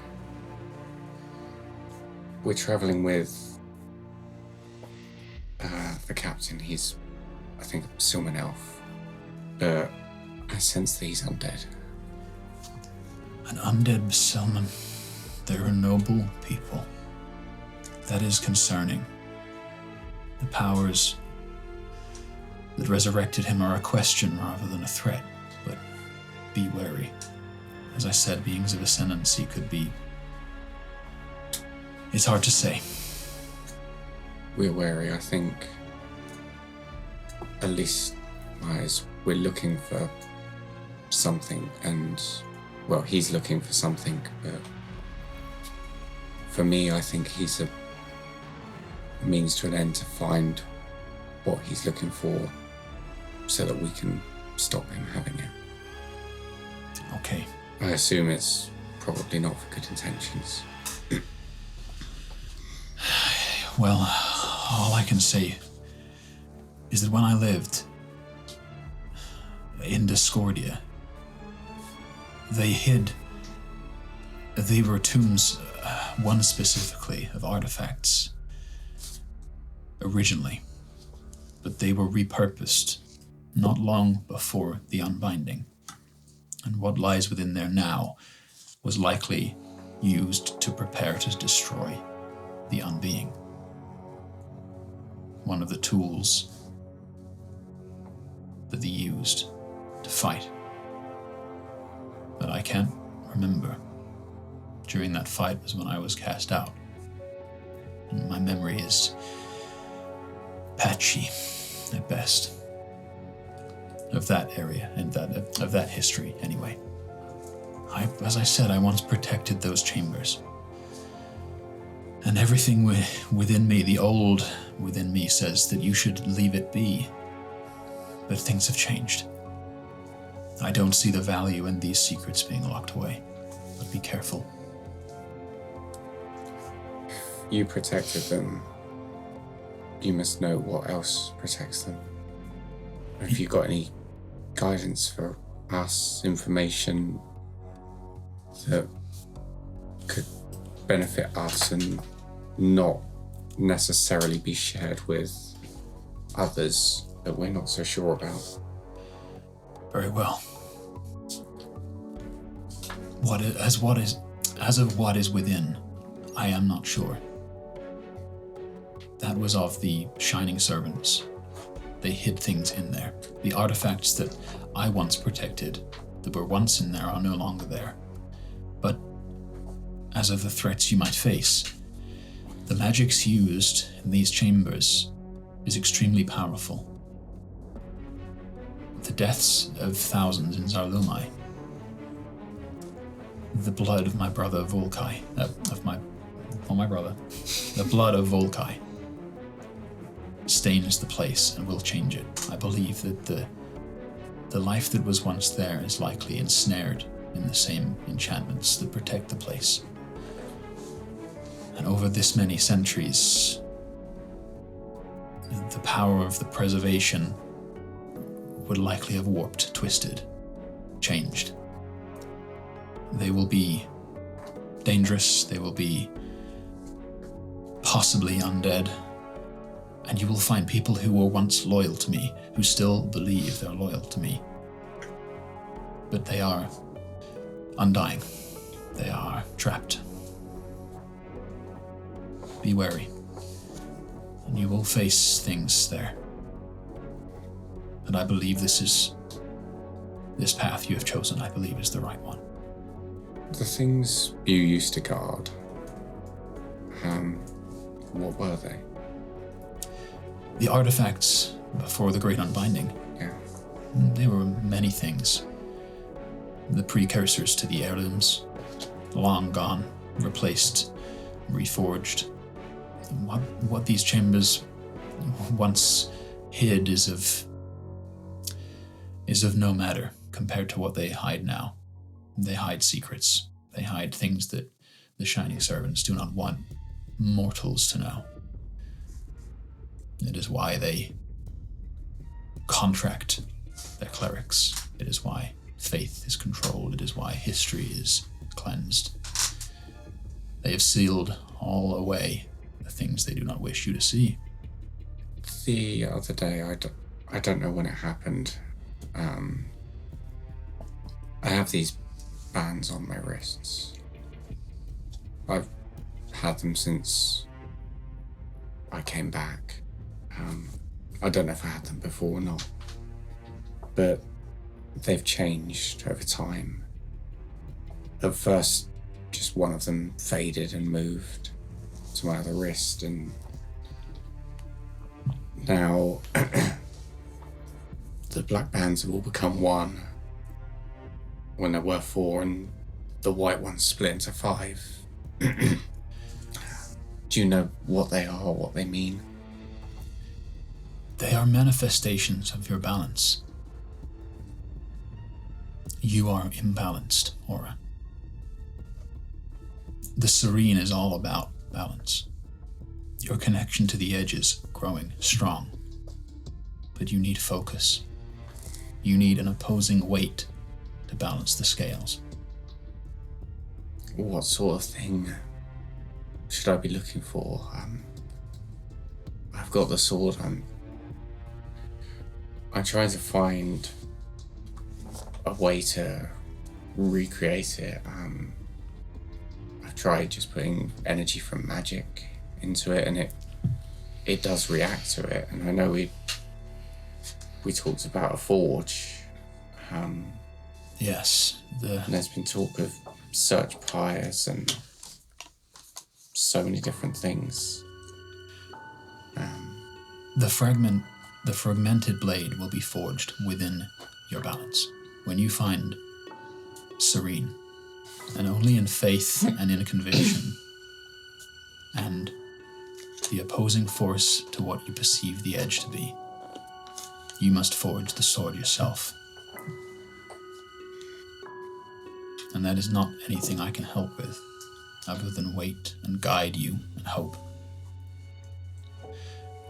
We're traveling with the captain. He's, I think, a Silman elf. I sense that he's undead. An undead Silman. They're a noble people. That is concerning. The powers that resurrected him are a question rather than a threat, but be wary. As I said, beings of ascendancy could be... It's hard to say. We're wary, I think. At least we're looking for something, and, well, he's looking for something, but for me, I think he's a means to an end to find what he's looking for so that we can stop him having it. Okay. I assume it's probably not for good intentions. Well, all I can say is that when I lived in Discordia, they were tombs, one specifically, of artifacts originally, but they were repurposed not long before the unbinding. And what lies within there now was likely used to prepare to destroy the unbeing. One of the tools that they used to fight. But I can't remember. During that fight was when I was cast out. And my memory is patchy at best. Of that area and of that history, anyway. As I said, I once protected those chambers. And everything within me, the old within me, says that you should leave it be. But things have changed. I don't see the value in these secrets being locked away. But be careful. You protected them. You must know what else protects them. Have you got any guidance for us, information that could benefit us and not necessarily be shared with others that we're not so sure about? Very well. As of what is within, I am not sure. That was of the Shining Servants. They hid things in there. The artifacts that I once protected, that were once in there, are no longer there. But as of the threats you might face, the magics used in these chambers is extremely powerful. The deaths of thousands in Zarlumai, the blood of my brother Volkai, the blood of Volkai stains the place and will change it. I believe that the life that was once there is likely ensnared in the same enchantments that protect the place. And over this many centuries, the power of the preservation would likely have warped, twisted, changed. They will be dangerous, they will be possibly undead, and you will find people who were once loyal to me, who still believe they're loyal to me. But they are undying. They are trapped. Be wary, and you will face things there. And I believe this path you have chosen, I believe, is the right one. The things you used to guard, what were they? The artifacts before the Great Unbinding. Yeah. They were many things. The precursors to the heirlooms, long gone, replaced, reforged. What these chambers once hid is of no matter compared to what they hide now. They hide secrets. They hide things that the Shining Servants do not want mortals to know. It is why they contract their clerics. It is why faith is controlled. It is why history is cleansed. They have sealed all away the things they do not wish you to see. The other day, I don't know when it happened. I have these bands on my wrists. I've had them since I came back. I don't know if I had them before or not, but they've changed over time. At first, just one of them faded and moved to my other wrist, and now the black bands have all become one when there were 4, and the white ones split into 5. Do you know what they are, what they mean? They are manifestations of your balance. You are imbalanced, Aura. The serene is all about balance. Your connection to the edge is growing strong. But you need focus. You need an opposing weight to balance the scales. What sort of thing should I be looking for? I've got the sword. I'm trying to find a way to recreate it. I've tried just putting energy from magic into it, and it does react to it. And I know we talked about a forge. Yes, And there's been talk of search pyres and so many different things. the fragmented blade will be forged within your balance when you find serene, and only in faith and in conviction and the opposing force to what you perceive the edge to be. You must forge the sword yourself. And that is not anything I can help with, other than wait and guide you and hope.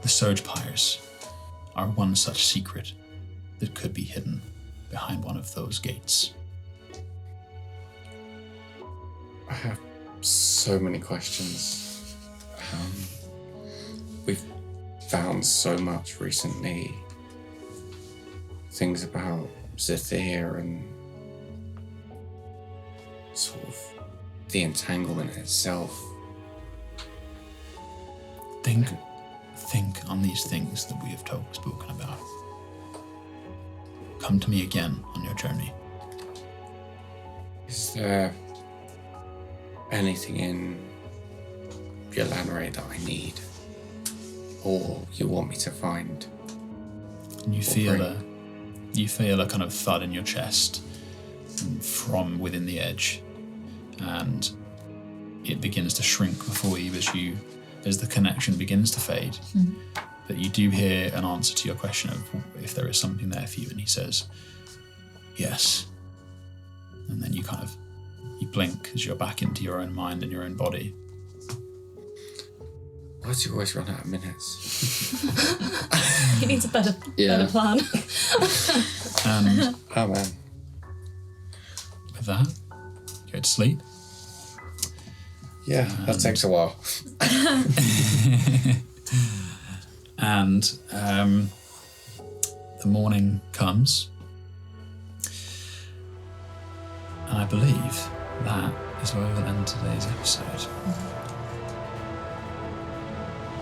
The surge pyres are one such secret that could be hidden behind one of those gates. I have so many questions. We've found so much recently. Things about Zithir and sort of the entanglement itself. Think on these things that we have spoken about. Come to me again on your journey. Is there anything in Yelanriae that I need, or you want me to find? And you feel a kind of thud in your chest from within the edge, and it begins to shrink before you as the connection begins to fade. But you do hear an answer to your question of if there is something there for you, and he says, yes. And then you blink as you're back into your own mind and your own body. Why do you always run out of minutes? He needs a better plan. And Oh man. with that, go to sleep. Yeah, that takes a while. And the morning comes. And I believe that is where we will end today's episode.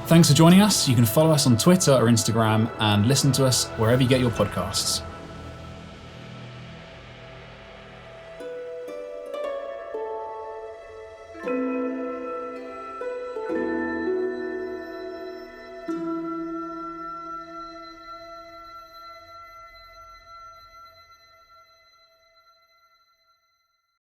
Thanks for joining us. You can follow us on Twitter or Instagram and listen to us wherever you get your podcasts.